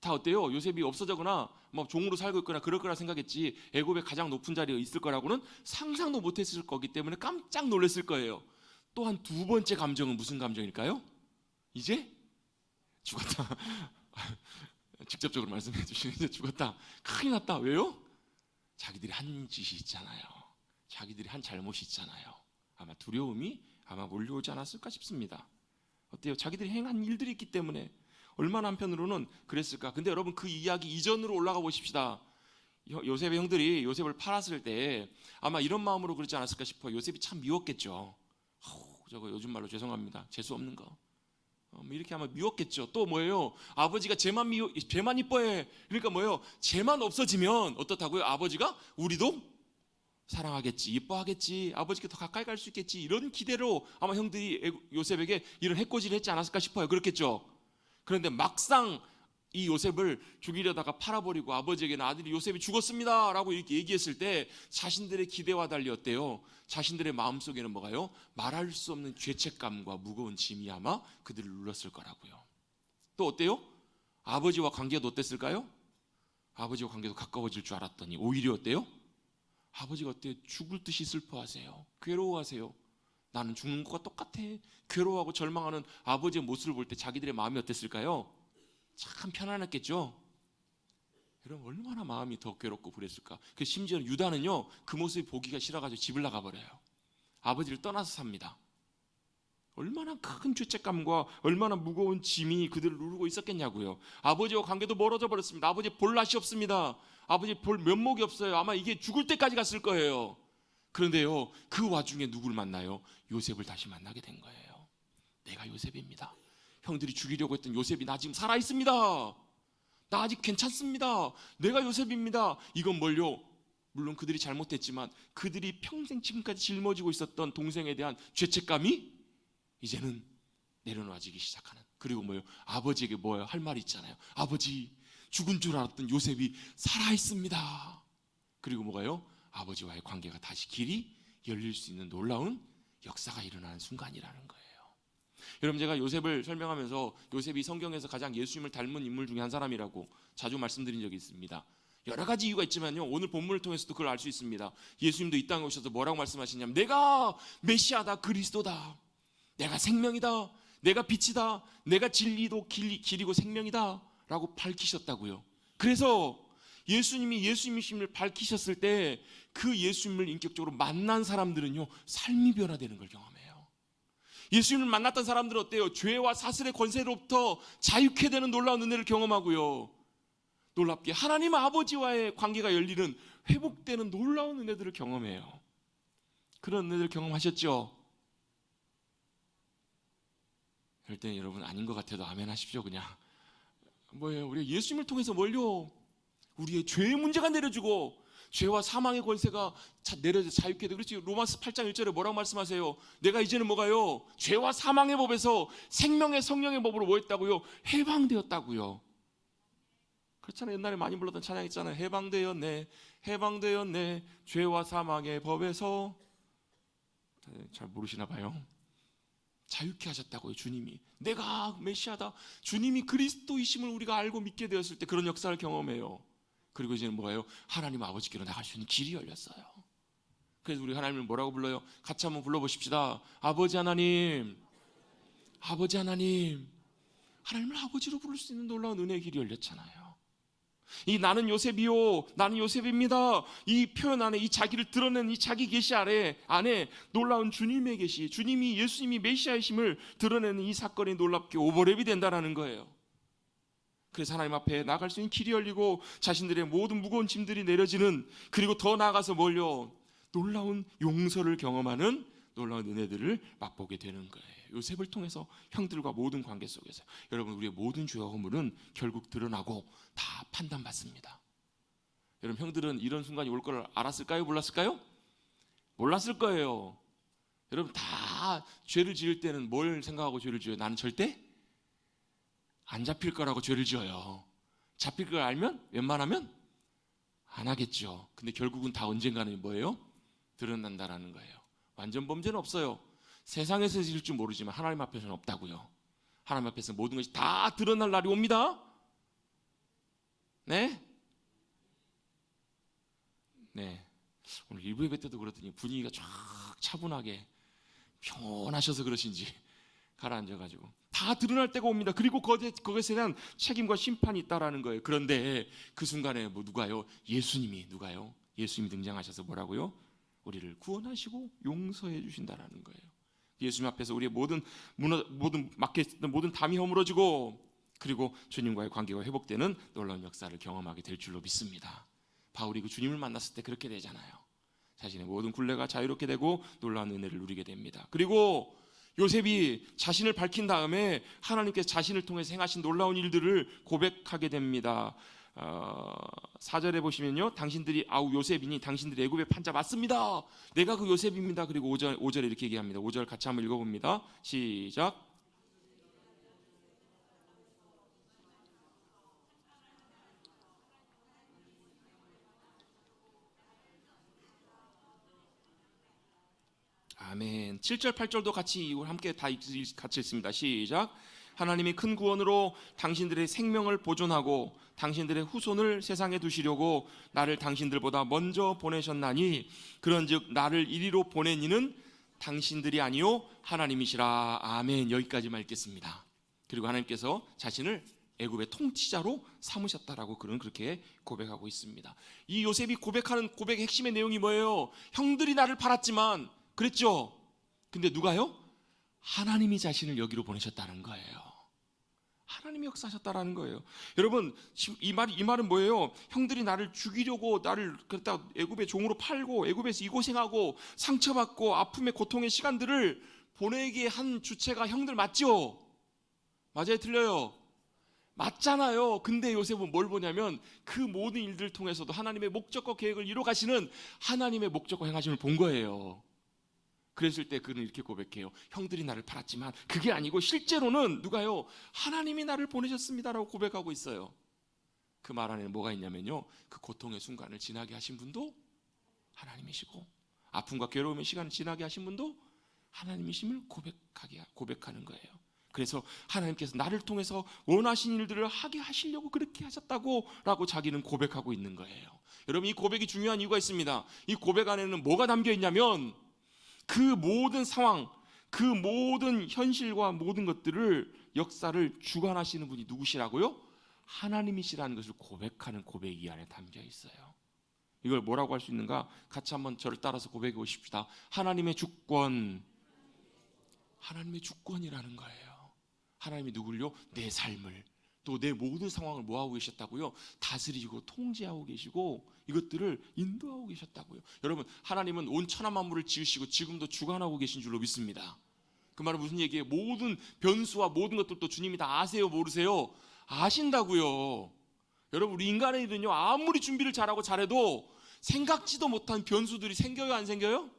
다 어때요? 요셉이 없어져거나 뭐 종으로 살고 있거나 그럴 거라 생각했지, 애굽의 가장 높은 자리에 있을 거라고는 상상도 못했을 거기 때문에 깜짝 놀랐을 거예요. 또한 두 번째 감정은 무슨 감정일까요? 이제 죽었다. 직접적으로 말씀해 주시는 이제 죽었다. 큰일 났다. 왜요? 자기들이 한 짓이 있잖아요. 자기들이 한 잘못이 있잖아요. 아마 두려움이 아마 몰려오지 않았을까 싶습니다. 어때요? 자기들이 행한 일들이 있기 때문에 얼마나 한편으로는 그랬을까. 근데 여러분 그 이야기 이전으로 올라가 보십시다. 요셉의 형들이 요셉을 팔았을 때 아마 이런 마음으로 그러지 않았을까 싶어요. 요셉이 참 미웠겠죠. 저거 요즘 말로 죄송합니다. 재수 없는 거. 이렇게 아마 미웠겠죠. 또 뭐예요? 아버지가 쟤만 이뻐해. 그러니까 뭐예요? 쟤만 없어지면 어떻다고요? 아버지가 우리도 사랑하겠지, 이뻐하겠지, 아버지께 더 가까이 갈 수 있겠지, 이런 기대로 아마 형들이 요셉에게 이런 해코지를 했지 않았을까 싶어요. 그렇겠죠. 그런데 막상 이 요셉을 죽이려다가 팔아버리고 아버지에게는 아들이 요셉이 죽었습니다 라고 이렇게 얘기했을 때 자신들의 기대와 달리 어때요? 자신들의 마음속에는 뭐가요? 말할 수 없는 죄책감과 무거운 짐이 아마 그들을 눌렀을 거라고요. 또 어때요? 아버지와 관계도 어땠을까요? 아버지와 관계도 가까워질 줄 알았더니 오히려 어때요? 아버지가 어때요? 죽을 듯이 슬퍼하세요. 괴로워하세요. 나는 죽는 것과 똑같아. 괴로워하고 절망하는 아버지의 모습을 볼 때 자기들의 마음이 어땠을까요? 참 편안했겠죠. 여러분 얼마나 마음이 더 괴롭고 그랬을까. 그 심지어 유다는요 그 모습이 보기가 싫어가지고 집을 나가버려요. 아버지를 떠나서 삽니다. 얼마나 큰 죄책감과 얼마나 무거운 짐이 그들을 누르고 있었겠냐고요. 아버지와 관계도 멀어져 버렸습니다. 아버지 볼 낯이 없습니다. 아버지 볼 면목이 없어요. 아마 이게 죽을 때까지 갔을 거예요. 그런데요 그 와중에 누구를 만나요? 요셉을 다시 만나게 된 거예요. 내가 요셉입니다. 형들이 죽이려고 했던 요셉이 나 지금 살아있습니다. 나 아직 괜찮습니다. 내가 요셉입니다. 이건 뭘요? 물론 그들이 잘못했지만 그들이 평생 지금까지 짊어지고 있었던 동생에 대한 죄책감이 이제는 내려놔지기 시작하는. 그리고 뭐예요? 아버지에게 뭐예요? 할 말이 있잖아요. 아버지 죽은 줄 알았던 요셉이 살아있습니다. 그리고 뭐가요? 아버지와의 관계가 다시 길이 열릴 수 있는 놀라운 역사가 일어나는 순간이라는 거예요. 여러분 제가 요셉을 설명하면서 요셉이 성경에서 가장 예수님을 닮은 인물 중에 한 사람이라고 자주 말씀드린 적이 있습니다. 여러 가지 이유가 있지만요 오늘 본문을 통해서도 그걸 알 수 있습니다. 예수님도 이 땅에 오셔서 뭐라고 말씀하시냐면 내가 메시아다, 그리스도다, 내가 생명이다, 내가 빛이다, 내가 진리도 길이고 생명이다 라고 밝히셨다고요. 그래서 예수님이 예수님이심을 밝히셨을 때 그 예수님을 인격적으로 만난 사람들은요 삶이 변화되는 걸 경험해요. 예수님을 만났던 사람들은 어때요? 죄와 사슬의 권세로부터 자유케 되는 놀라운 은혜를 경험하고요, 놀랍게 하나님 아버지와의 관계가 열리는 회복되는 놀라운 은혜들을 경험해요. 그런 은혜를 경험하셨죠? 그럴 때 여러분 아닌 것 같아도 아멘 하십시오. 그냥 뭐예요? 우리가 예수님을 통해서 뭘요? 우리의 죄의 문제가 내려지고 죄와 사망의 권세가 내려져 자유케 되고. 그렇지. 로마서 8장 1절에 뭐라고 말씀하세요? 내가 이제는 뭐가요? 죄와 사망의 법에서 생명의 성령의 법으로 뭐 했다고요? 해방되었다고요. 그렇잖아요. 옛날에 많이 불렀던 찬양 있잖아요. 해방되었네, 해방되었네, 죄와 사망의 법에서. 잘 모르시나 봐요. 자유케 하셨다고요. 주님이 내가 메시아다, 주님이 그리스도이심을 우리가 알고 믿게 되었을 때 그런 역사를 경험해요. 그리고 이제는 뭐예요? 하나님 아버지께로 나갈 수 있는 길이 열렸어요. 그래서 우리 하나님을 뭐라고 불러요? 같이 한번 불러보십시다. 아버지 하나님, 아버지 하나님. 하나님을 아버지로 부를 수 있는 놀라운 은혜의 길이 열렸잖아요. 이 나는 요셉이요, 나는 요셉입니다, 이 표현 안에, 이 자기를 드러낸 이 자기 계시 안에 놀라운 주님의 계시, 주님이 예수님이 메시아이심을 드러내는 이 사건이 놀랍게 오버랩이 된다는 거예요. 그래서 하나님 앞에 나아갈 수 있는 길이 열리고 자신들의 모든 무거운 짐들이 내려지는, 그리고 더 나아가서 뭘요? 놀라운 용서를 경험하는 놀라운 은혜들을 맛보게 되는 거예요. 요셉을 통해서 형들과 모든 관계 속에서 여러분 우리의 모든 죄와 허물은 결국 드러나고 다 판단받습니다. 여러분 형들은 이런 순간이 올 걸 알았을까요? 몰랐을까요? 몰랐을 거예요. 여러분 다 죄를 지을 때는 뭘 생각하고 죄를 지어요? 나는 절대 안 잡힐 거라고 죄를 지어요. 잡힐 걸 알면 웬만하면 안 하겠죠. 근데 결국은 다 언젠가는 뭐예요? 드러난다라는 거예요. 완전 범죄는 없어요. 세상에서 있을 줄 모르지만 하나님 앞에서는 없다고요. 하나님 앞에서 모든 것이 다 드러날 날이 옵니다. 네? 네. 오늘 일부 예배 때도 그러더니 분위기가 쫙 차분하게 평온하셔서 그러신지 가라앉아가지고 다 드러날 때가 옵니다. 그리고 거기에 대한 책임과 심판이 있다라는 거예요. 그런데 그 순간에 누가요? 예수님이 누가요? 예수님이 등장하셔서 뭐라고요? 우리를 구원하시고 용서해 주신다라는 거예요. 예수님 앞에서 우리의 모든 막혀있던 모든 담이 허물어지고, 그리고 주님과의 관계가 회복되는 놀라운 역사를 경험하게 될 줄로 믿습니다. 바울이 그 주님을 만났을 때 그렇게 되잖아요. 자신의 모든 굴레가 자유롭게 되고 놀라운 은혜를 누리게 됩니다. 그리고 요셉이 자신을 밝힌 다음에 하나님께서 자신을 통해서 행하신 놀라운 일들을 고백하게 됩니다. 4절에 보시면요, 당신들이 요셉이니 당신들이 애굽의 판자 맞습니다. 내가 그 요셉입니다. 그리고 5절에 이렇게 얘기합니다. 5절 같이 한번 읽어봅니다. 시작. 아멘. 7절 8절도 같이 이걸 함께 같이 읽습니다. 시작. 하나님이 큰 구원으로 당신들의 생명을 보존하고 당신들의 후손을 세상에 두시려고 나를 당신들보다 먼저 보내셨나니, 그런즉 나를 이리로 보낸 이는 당신들이 아니요 하나님이시라. 아멘. 여기까지만 읽겠습니다. 그리고 하나님께서 자신을 애굽의 통치자로 삼으셨다라고 그렇게 고백하고 있습니다. 이 요셉이 고백하는 고백의 핵심의 내용이 뭐예요? 형들이 나를 팔았지만 그랬죠. 근데 누가요? 하나님이 자신을 여기로 보내셨다는 거예요. 하나님이 역사하셨다라는 거예요. 여러분, 이 말은 뭐예요? 형들이 나를 죽이려고 나를 그랬다 애굽의 종으로 팔고 애굽에서 이 고생하고 상처받고 아픔의 고통의 시간들을 보내게 한 주체가 형들 맞죠? 맞아요, 틀려요? 맞잖아요. 근데 요셉은 뭘 보냐면 그 모든 일들을 통해서도 하나님의 목적과 계획을 이뤄 가시는 하나님의 목적과 행하심을 본 거예요. 그랬을 때 그는 이렇게 고백해요. 형들이 나를 팔았지만 그게 아니고 실제로는 누가요? 하나님이 나를 보내셨습니다라고 고백하고 있어요. 그 말 안에 뭐가 있냐면요, 그 고통의 순간을 지나게 하신 분도 하나님이시고 아픔과 괴로움의 시간을 지나게 하신 분도 하나님이심을 고백하는 거예요. 그래서 하나님께서 나를 통해서 원하신 일들을 하게 하시려고 그렇게 하셨다고 라고 자기는 고백하고 있는 거예요. 여러분, 이 고백이 중요한 이유가 있습니다. 이 고백 안에는 뭐가 담겨 있냐면 그 모든 상황, 그 모든 현실과 모든 것들을 역사를 주관하시는 분이 누구시라고요? 하나님이시라는 것을 고백하는 고백이 이 안에 담겨 있어요. 이걸 뭐라고 할 수 있는가? 같이 한번 저를 따라서 고백해 보십시다. 하나님의 주권, 하나님의 주권이라는 거예요. 하나님이 누굴요? 내 삶을, 또 내 모든 상황을 뭐하고 계셨다고요? 다스리고 통제하고 계시고 이것들을 인도하고 계셨다고요. 여러분, 하나님은 온 천하 만물을 지으시고 지금도 주관하고 계신 줄로 믿습니다. 그 말은 무슨 얘기예요? 모든 변수와 모든 것들도 주님이 다 아세요? 모르세요? 아신다고요. 여러분, 우리 인간의 일은요, 아무리 준비를 잘해도 생각지도 못한 변수들이 생겨요, 안 생겨요?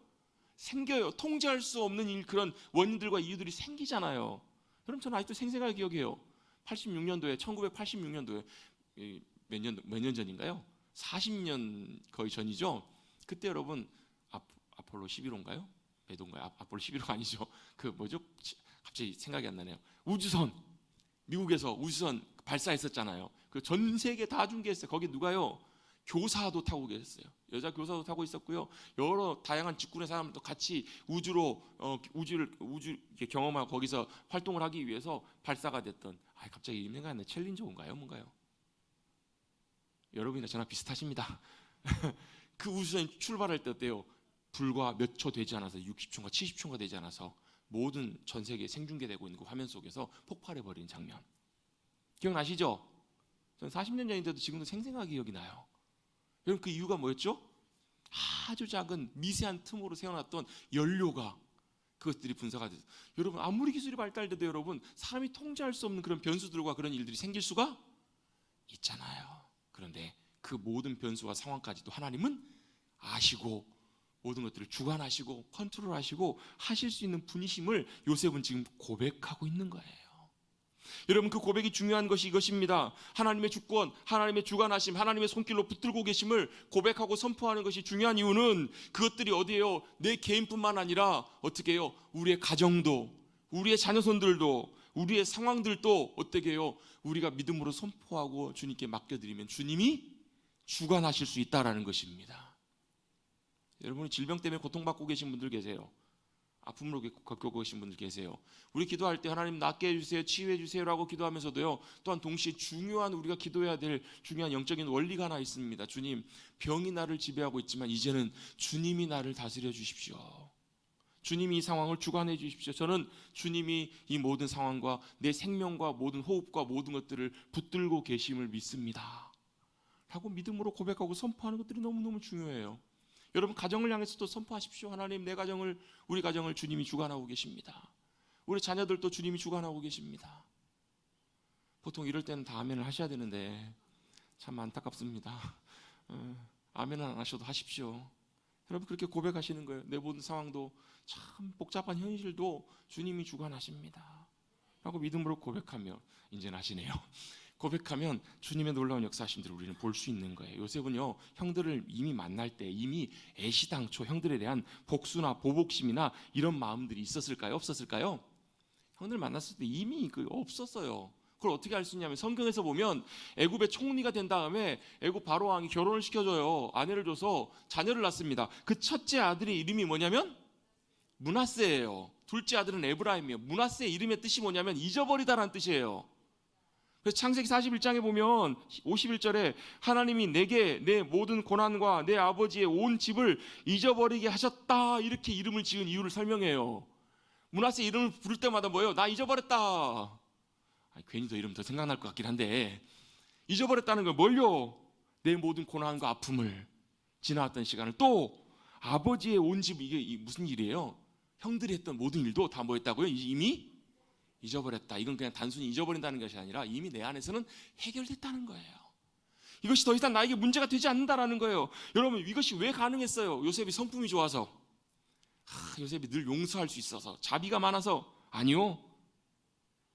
생겨요. 통제할 수 없는 그런 원인들과 이유들이 생기잖아요. 여러분, 저는 아직도 생생하게 기억해요. 1986년도에 몇 년 전인가요? 40년 거의 전이죠. 그때 여러분 아폴로 11호인가요? 배도인가요? 아폴로 11호가 아니죠. 그 뭐죠? 갑자기 생각이 안 나네요. 우주선, 미국에서 우주선 발사했었잖아요. 그 전 세계 다 중계했어요. 거기 누가요? 교사도 타고 계셨어요. 여자 교사도 타고 있었고요. 여러 다양한 직군의 사람들도 같이 우주를 경험하고 거기서 활동을 하기 위해서 발사가 됐던, 갑자기 이름이 생각이 안 나요. 챌린저인가요? 뭔가요? 여러분이나 저나 비슷하십니다. 그 우주선이 출발할 때 어때요? 불과 몇 초 되지 않아서 60초인가 70초가 되지 않아서 모든 전 세계에 생중계되고 있는 그 화면 속에서 폭발해버린 장면 기억나시죠? 저는 40년 전인데도 지금도 생생하게 기억이 나요. 여러분, 그 이유가 뭐였죠? 아주 작은 미세한 틈으로 세워놨던 연료가 그것들이 분사가 돼서, 여러분, 아무리 기술이 발달돼도 여러분, 사람이 통제할 수 없는 그런 변수들과 그런 일들이 생길 수가 있잖아요. 그런데 그 모든 변수와 상황까지도 하나님은 아시고 모든 것들을 주관하시고 컨트롤하시고 하실 수 있는 분이심을 요셉은 지금 고백하고 있는 거예요. 여러분, 그 고백이 중요한 것이 이것입니다. 하나님의 주권, 하나님의 주관하심, 하나님의 손길로 붙들고 계심을 고백하고 선포하는 것이 중요한 이유는 그것들이 어디에요? 내 개인뿐만 아니라 어떻게 해요? 우리의 가정도, 우리의 자녀손들도, 우리의 상황들도 어떻게 해요? 우리가 믿음으로 선포하고 주님께 맡겨드리면 주님이 주관하실 수 있다라는 것입니다. 여러분이 질병 때문에 고통받고 계신 분들 계세요. 아픔으로 겪고 계신 분들 계세요. 우리 기도할 때 하나님 낫게 해주세요, 치유해 주세요라고 기도하면서도요, 또한 동시에 중요한 우리가 기도해야 될 중요한 영적인 원리가 하나 있습니다. 주님, 병이 나를 지배하고 있지만 이제는 주님이 나를 다스려 주십시오. 주님이 이 상황을 주관해 주십시오. 저는 주님이 이 모든 상황과 내 생명과 모든 호흡과 모든 것들을 붙들고 계심을 믿습니다 라고 믿음으로 고백하고 선포하는 것들이 너무너무 중요해요. 여러분, 가정을 향해서도 선포하십시오. 하나님, 내 가정을, 우리 가정을 주님이 주관하고 계십니다. 우리 자녀들도 주님이 주관하고 계십니다. 보통 이럴 때는 다 아멘을 하셔야 되는데 참 안타깝습니다. 아멘은 안 하셔도 하십시오. 여러분, 그렇게 고백하시는 거예요. 내 모든 상황도 참 복잡한 현실도 주님이 주관하십니다 라고 믿음으로 고백하며, 이제는 하시네요. 고백하면 주님의 놀라운 역사하심들을 우리는 볼 수 있는 거예요. 요셉은요, 형들을 이미 만날 때 이미 애시당초 형들에 대한 복수나 보복심이나 이런 마음들이 있었을까요? 없었을까요? 형들 만났을 때 이미 없었어요. 그걸 어떻게 알 수 있냐면, 성경에서 보면 애굽의 총리가 된 다음에 애굽 바로 왕이 결혼을 시켜줘요. 아내를 줘서 자녀를 낳습니다. 그 첫째 아들의 이름이 뭐냐면 므낫세예요. 둘째 아들은 에브라임이에요. 므낫세의 이름의 뜻이 뭐냐면 잊어버리다라는 뜻이에요. 그래서 창세기 41장에 보면 51절에 하나님이 내게 내 모든 고난과 내 아버지의 온 집을 잊어버리게 하셨다, 이렇게 이름을 지은 이유를 설명해요. 므낫세 이름을 부를 때마다 뭐예요? 나 잊어버렸다. 괜히 더 이름 더 생각날 것 같긴 한데, 잊어버렸다는 걸 뭘요? 내 모든 고난과 아픔을, 지나왔던 시간을, 또 아버지의 온 집, 이게 무슨 일이에요? 형들이 했던 모든 일도 다 뭐였다고요? 이미 잊어버렸다. 이건 그냥 단순히 잊어버린다는 것이 아니라 이미 내 안에서는 해결됐다는 거예요. 이것이 더 이상 나에게 문제가 되지 않는다라는 거예요. 여러분, 이것이 왜 가능했어요? 요셉이 성품이 좋아서, 요셉이 늘 용서할 수 있어서, 자비가 많아서? 아니요,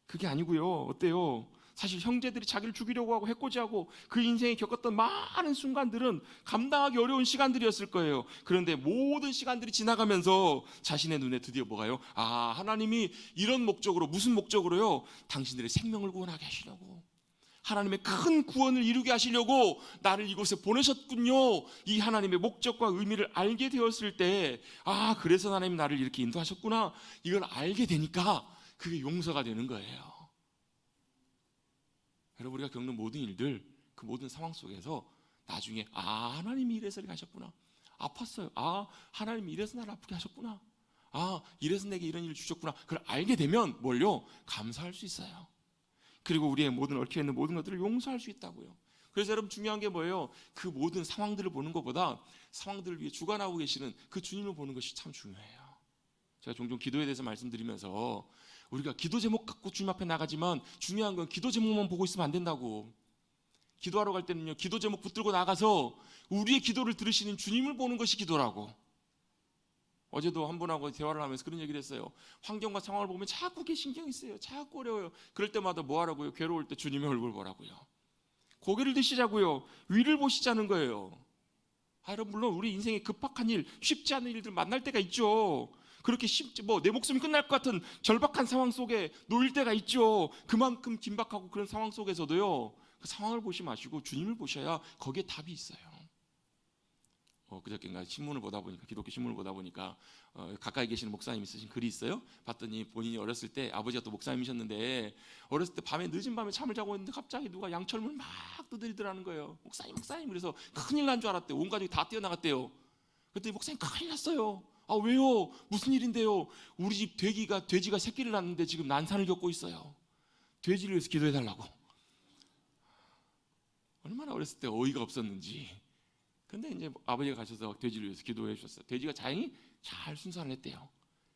그게 아니고요. 어때요? 사실 형제들이 자기를 죽이려고 하고 해코지하고 그 인생에 겪었던 많은 순간들은 감당하기 어려운 시간들이었을 거예요. 그런데 모든 시간들이 지나가면서 자신의 눈에 드디어 뭐가요? 하나님이 이런 목적으로, 무슨 목적으로요? 당신들의 생명을 구원하게 하시려고, 하나님의 큰 구원을 이루게 하시려고 나를 이곳에 보내셨군요. 이 하나님의 목적과 의미를 알게 되었을 때, 그래서 하나님 나를 이렇게 인도하셨구나, 이걸 알게 되니까 그게 용서가 되는 거예요. 여러분, 우리가 겪는 모든 일들, 그 모든 상황 속에서 나중에 하나님이 이래서 이렇게 하셨구나, 아팠어요, 하나님이 이래서 나를 아프게 하셨구나, 이래서 내게 이런 일을 주셨구나, 그걸 알게 되면 뭘요? 감사할 수 있어요. 그리고 우리의 모든 얽혀있는 모든 것들을 용서할 수 있다고요. 그래서 여러분, 중요한 게 뭐예요? 그 모든 상황들을 보는 것보다 상황들을 위해 주관하고 계시는 그 주님을 보는 것이 참 중요해요. 제가 종종 기도에 대해서 말씀드리면서, 우리가 기도 제목 갖고 주님 앞에 나가지만 중요한 건 기도 제목만 보고 있으면 안 된다고. 기도하러 갈 때는요, 기도 제목 붙들고 나가서 우리의 기도를 들으시는 주님을 보는 것이 기도라고. 어제도 한 분하고 대화를 하면서 그런 얘기를 했어요. 환경과 상황을 보면 자꾸 그게 신경이 쓰여요. 자꾸 어려워요. 그럴 때마다 뭐 하라고요? 괴로울 때 주님의 얼굴 보라고요. 고개를 드시자고요. 위를 보시자는 거예요. 여러분, 물론 우리 인생에 급박한 일, 쉽지 않은 일들 만날 때가 있죠. 그렇게 내 목숨이 끝날 것 같은 절박한 상황 속에 놓일 때가 있죠. 그만큼 긴박하고 그런 상황 속에서도요, 그 상황을 보지 마시고 주님을 보셔야 거기에 답이 있어요. 그저께인가 신문을 보다 보니까, 기독교 신문을 보다 보니까 가까이 계시는 목사님이 쓰신 글이 있어요. 봤더니 본인이 어렸을 때, 아버지가 또 목사님이셨는데, 어렸을 때 늦은 밤에 잠을 자고 있는데 갑자기 누가 양철문을 막 두드리더라는 거예요. 목사님, 목사님. 그래서 큰일 난 줄 알았대요. 온 가족이 다 뛰어나갔대요. 그랬더니 목사님, 큰일 났어요. 왜요? 무슨 일인데요? 우리 집 돼지가 새끼를 낳는데 지금 난산을 겪고 있어요. 돼지를 위해서 기도해달라고. 얼마나 어렸을 때 어이가 없었는지. 근데 이제 아버지가 가셔서 돼지를 위해서 기도해 주셨어요. 돼지가 다행히 잘 순산을 했대요.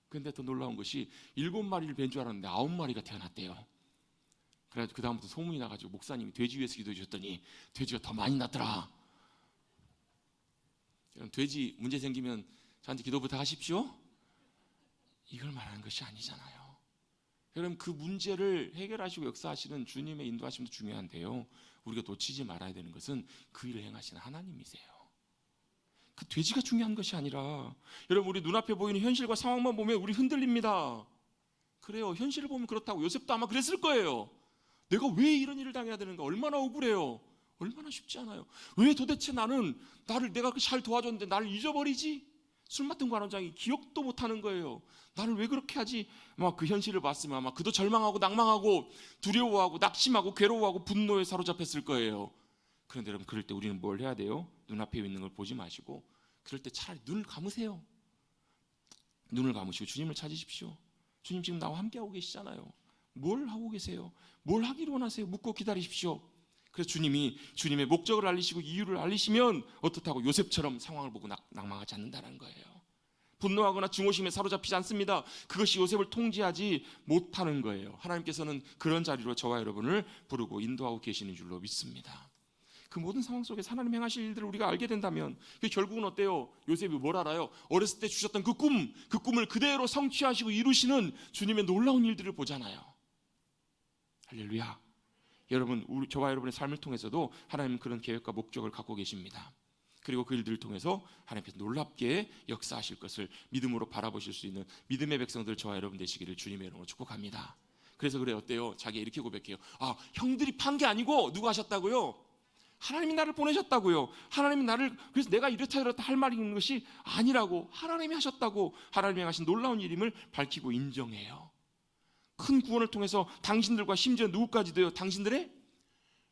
근데 더 놀라운 것이 7마리를 뵌 줄 알았는데 9마리가 태어났대요. 그래가지고 그 다음부터 소문이 나가지고 목사님이 돼지 위해서 기도해 주셨더니 돼지가 더 많이 났더라. 돼지 문제 생기면 저한테 기도 부탁하십시오. 이걸 말하는 것이 아니잖아요. 여러분, 그 문제를 해결하시고 역사하시는 주님의 인도하심도 중요한데요, 우리가 놓치지 말아야 되는 것은 그 일을 행하시는 하나님이세요. 그 돼지가 중요한 것이 아니라, 여러분, 우리 눈앞에 보이는 현실과 상황만 보면 우리 흔들립니다. 그래요, 현실을 보면 그렇다고. 요셉도 아마 그랬을 거예요. 내가 왜 이런 일을 당해야 되는가, 얼마나 억울해요. 얼마나 쉽지 않아요. 왜 도대체 내가 잘 도와줬는데 나를 잊어버리지? 술 맡은 관원장이 기억도 못하는 거예요. 나를 왜 그렇게 하지? 막 그 현실을 봤으면 아마 그도 절망하고 낭망하고 두려워하고 낙심하고 괴로워하고 분노에 사로잡혔을 거예요. 그런데 여러분, 그럴 때 우리는 뭘 해야 돼요? 눈앞에 있는 걸 보지 마시고 그럴 때 차라리 눈을 감으세요. 눈을 감으시고 주님을 찾으십시오. 주님 지금 나와 함께하고 계시잖아요. 뭘 하고 계세요? 뭘 하기를 원하세요? 묻고 기다리십시오. 그래서 주님이 주님의 목적을 알리시고 이유를 알리시면 어떻다고 요셉처럼 상황을 보고 낭망하지 않는다는 거예요. 분노하거나 증오심에 사로잡히지 않습니다. 그것이 요셉을 통제하지 못하는 거예요. 하나님께서는 그런 자리로 저와 여러분을 부르고 인도하고 계시는 줄로 믿습니다. 그 모든 상황 속에서 하나님 행하실 일들을 우리가 알게 된다면 결국은 어때요? 요셉이 뭘 알아요? 어렸을 때 주셨던 그 꿈을 그대로 성취하시고 이루시는 주님의 놀라운 일들을 보잖아요. 할렐루야. 여러분, 저와 여러분의 삶을 통해서도 하나님은 그런 계획과 목적을 갖고 계십니다. 그리고 그 일들을 통해서 하나님께서 놀랍게 역사하실 것을 믿음으로 바라보실 수 있는 믿음의 백성들 저와 여러분 되시기를 주님의 이름으로 축복합니다. 그래서 그래 어때요? 자기가 이렇게 고백해요. 형들이 판 게 아니고 누가 하셨다고요? 하나님이 나를 보내셨다고요. 하나님이 나를, 그래서 내가 이렇다 저렇다 할 말이 있는 것이 아니라고, 하나님이 하셨다고 하나님이 하신 놀라운 일임을 밝히고 인정해요. 큰 구원을 통해서 당신들과 심지어 누구까지도요, 당신들의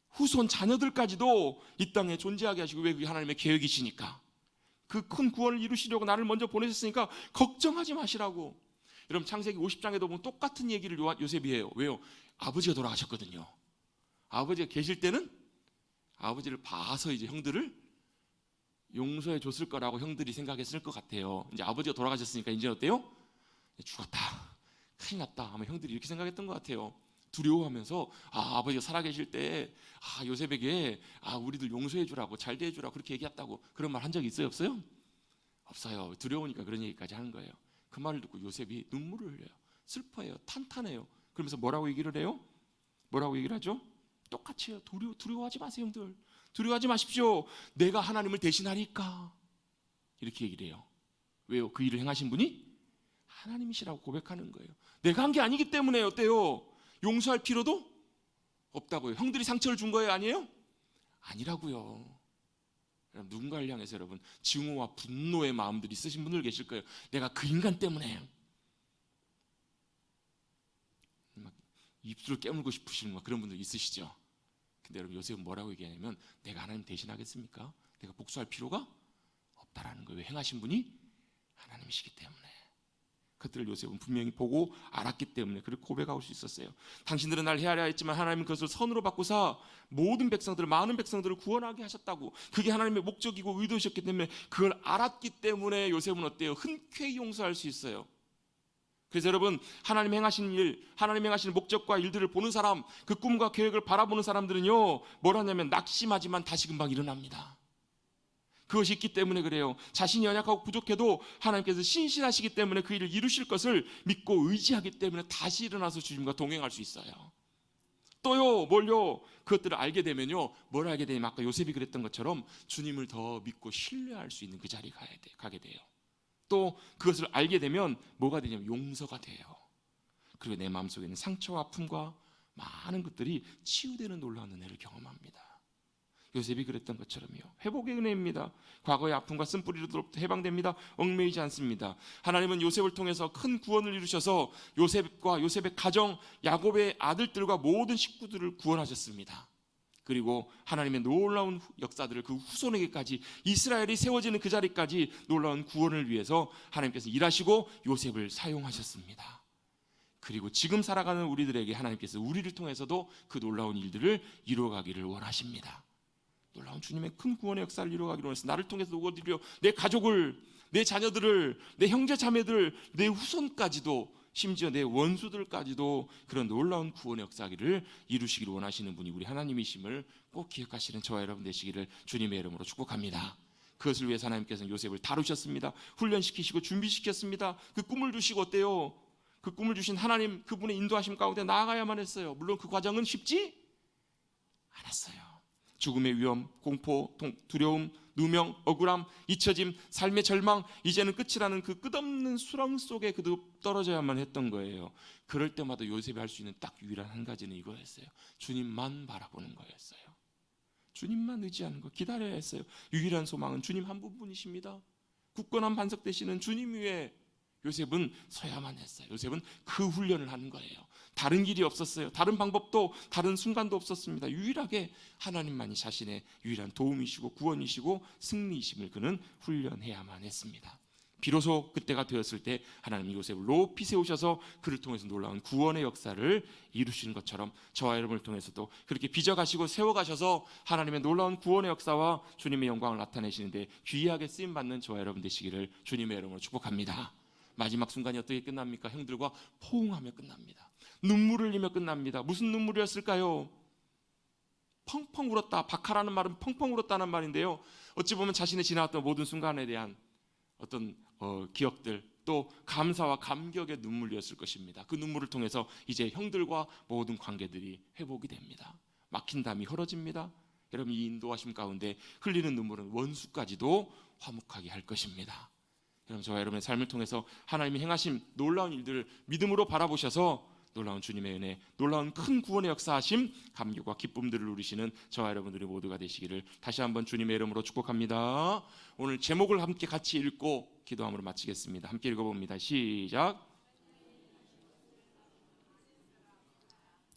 후손 자녀들까지도 이 땅에 존재하게 하시고, 왜 그게 하나님의 계획이시니까, 그 큰 구원을 이루시려고 나를 먼저 보내셨으니까 걱정하지 마시라고. 여러분, 창세기 50장에도 보면 똑같은 얘기를 요셉이 해요. 왜요? 아버지가 돌아가셨거든요. 아버지가 계실 때는 아버지를 봐서 이제 형들을 용서해 줬을 거라고 형들이 생각했을 것 같아요. 이제 아버지가 돌아가셨으니까 이제 어때요? 죽었다, 큰일 났다 아마 형들이 이렇게 생각했던 것 같아요. 두려워하면서 아버지가 살아계실 때 요셉에게 우리들 용서해 주라고, 잘 대해주라고 그렇게 얘기했다고 그런 말 한 적이 있어요? 없어요? 없어요. 두려우니까 그런 얘기까지 하는 거예요. 그 말을 듣고 요셉이 눈물을 흘려요. 슬퍼해요. 탄탄해요. 그러면서 뭐라고 얘기를 해요? 뭐라고 얘기를 하죠? 똑같이 해요. 두려워하지 마세요, 형들. 두려워하지 마십시오. 내가 하나님을 대신하리까. 이렇게 얘기를 해요. 왜요? 그 일을 행하신 분이 하나님이시라고 고백하는 거예요. 내가 한 게 아니기 때문에 어때요? 용서할 필요도 없다고요. 형들이 상처를 준 거예요? 아니에요? 아니라고요. 누군가를 향해서 여러분 증오와 분노의 마음들이 있으신 분들 계실 거예요. 내가 그 인간 때문에 막 입술을 깨물고 싶으시는 그런 분들 있으시죠? 근데 여러분, 요셉은 뭐라고 얘기하냐면 내가 하나님 대신하겠습니까? 내가 복수할 필요가 없다라는 거예요. 왜? 행하신 분이 하나님이시기 때문에. 그들을 요셉은 분명히 보고 알았기 때문에 그렇게 고백할 수 있었어요. 당신들은 날 헤아려 했지만 하나님은 그것을 선으로 바꾸사 모든 백성들을, 많은 백성들을 구원하게 하셨다고. 그게 하나님의 목적이고 의도셨기 때문에, 그걸 알았기 때문에 요셉은 어때요? 흔쾌히 용서할 수 있어요. 그래서 여러분, 하나님 행하신 일, 하나님 행하시는 목적과 일들을 보는 사람, 그 꿈과 계획을 바라보는 사람들은요, 뭘 하냐면 낙심하지만 다시 금방 일어납니다. 그것이 있기 때문에 그래요. 자신이 연약하고 부족해도 하나님께서 신실하시기 때문에 그 일을 이루실 것을 믿고 의지하기 때문에 다시 일어나서 주님과 동행할 수 있어요. 또요, 뭘요? 그것들을 알게 되면요, 뭘 알게 되냐면 아까 요셉이 그랬던 것처럼 주님을 더 믿고 신뢰할 수 있는 그 자리에 가게 돼요. 또 그것을 알게 되면 뭐가 되냐면 용서가 돼요. 그리고 내 마음속에 있는 상처와 아픔과 많은 것들이 치유되는 놀라운 은혜를 경험합니다. 요셉이 그랬던 것처럼요. 회복의 은혜입니다. 과거의 아픔과 쓴뿌리로부터 해방됩니다. 얽매이지 않습니다. 하나님은 요셉을 통해서 큰 구원을 이루셔서 요셉과 요셉의 가정, 야곱의 아들들과 모든 식구들을 구원하셨습니다. 그리고 하나님의 놀라운 역사들을 그 후손에게까지, 이스라엘이 세워지는 그 자리까지 놀라운 구원을 위해서 하나님께서 일하시고 요셉을 사용하셨습니다. 그리고 지금 살아가는 우리들에게 하나님께서 우리를 통해서도 그 놀라운 일들을 이루어가기를 원하십니다. 놀라운 주님의 큰 구원의 역사를 이루어가기로 원해서 나를 통해서 누구들이요, 내 가족을, 내 자녀들을, 내 형제 자매들, 내 후손까지도, 심지어 내 원수들까지도 그런 놀라운 구원의 역사를 이루시기를 원하시는 분이 우리 하나님이심을 꼭 기억하시는 저와 여러분 되시기를 주님의 이름으로 축복합니다. 그것을 위해서 하나님께서는 요셉을 다루셨습니다. 훈련시키시고 준비시켰습니다. 그 꿈을 주시고 어때요? 그 꿈을 주신 하나님, 그분의 인도하심 가운데 나아가야만 했어요. 물론 그 과정은 쉽지 않았어요. 죽음의 위험, 공포, 두려움, 누명, 억울함, 잊혀짐, 삶의 절망, 이제는 끝이라는 그 끝없는 수렁 속에 그도 떨어져야만 했던 거예요. 그럴 때마다 요셉이 할 수 있는 딱 유일한 한 가지는 이거였어요. 주님만 바라보는 거였어요. 주님만 의지하는 거, 기다려야 했어요. 유일한 소망은 주님 한 분뿐이십니다. 굳건한 반석 되시는 주님 위에 요셉은 서야만 했어요. 요셉은 그 훈련을 하는 거예요. 다른 길이 없었어요. 다른 방법도 다른 순간도 없었습니다. 유일하게 하나님만이 자신의 유일한 도움이시고 구원이시고 승리이심을 그는 훈련해야만 했습니다. 비로소 그때가 되었을 때 하나님이 요셉을 높이 세우셔서 그를 통해서 놀라운 구원의 역사를 이루시는 것처럼 저와 여러분을 통해서도 그렇게 빚어가시고 세워가셔서 하나님의 놀라운 구원의 역사와 주님의 영광을 나타내시는데 귀하게 쓰임받는 저와 여러분 되시기를 주님의 이름으로 축복합니다. 마지막 순간이 어떻게 끝납니까? 형들과 포옹하며 끝납니다. 눈물을 흘리며 끝납니다. 무슨 눈물이었을까요? 펑펑 울었다. 바카라는 말은 펑펑 울었다는 말인데요, 어찌 보면 자신의 지나왔던 모든 순간에 대한 어떤 기억들, 또 감사와 감격의 눈물이었을 것입니다. 그 눈물을 통해서 이제 형들과 모든 관계들이 회복이 됩니다. 막힌 담이 헐어집니다. 여러분, 이 인도하심 가운데 흘리는 눈물은 원수까지도 화목하게 할 것입니다. 여러분, 저와 여러분의 삶을 통해서 하나님이 행하신 놀라운 일들을 믿음으로 바라보셔서 놀라운 주님의 은혜, 놀라운 큰 구원의 역사하심, 감격과 기쁨들을 누리시는 저와 여러분들이 모두가 되시기를 다시 한번 주님의 이름으로 축복합니다. 오늘 제목을 함께 같이 읽고 기도함으로 마치겠습니다. 함께 읽어봅니다. 시작.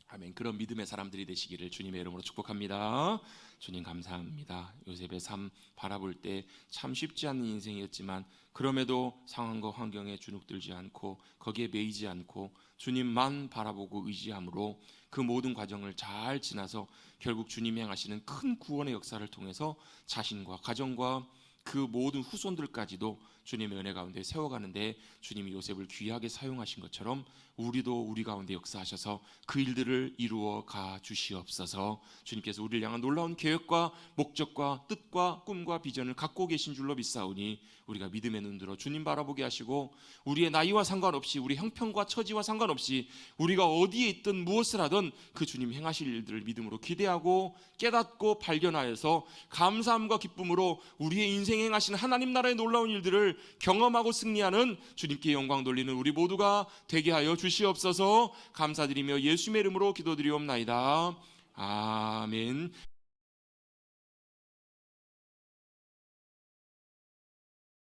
아멘. 그런 믿음의 사람들이 되시기를 주님의 이름으로 축복합니다. 주님 감사합니다. 요셉의 삶 바라볼 때 참 쉽지 않은 인생이었지만 그럼에도 상황과 환경에 주눅들지 않고 거기에 매이지 않고 주님만 바라보고 의지함으로 그 모든 과정을 잘 지나서 결국 주님이 행하시는 큰 구원의 역사를 통해서 자신과 가정과 그 모든 후손들까지도 주님의 은혜 가운데 세워가는데 주님이 요셉을 귀하게 사용하신 것처럼 우리도 우리 가운데 역사하셔서 그 일들을 이루어 가 주시옵소서. 주님께서 우리를 향한 놀라운 계획과 목적과 뜻과 꿈과 비전을 갖고 계신 줄로 믿사오니 우리가 믿음의 눈으로 주님 바라보게 하시고 우리의 나이와 상관없이 우리 형편과 처지와 상관없이 우리가 어디에 있든 무엇을 하든 그 주님 행하실 일들을 믿음으로 기대하고 깨닫고 발견하여서 감사함과 기쁨으로 우리의 인생에 행하시는 하나님 나라의 놀라운 일들을 경험하고 승리하는 주님께 영광 돌리는 우리 모두가 되게 하여 주시옵소서. 감사드리며 예수님의 이름으로 기도드리옵나이다. 아멘.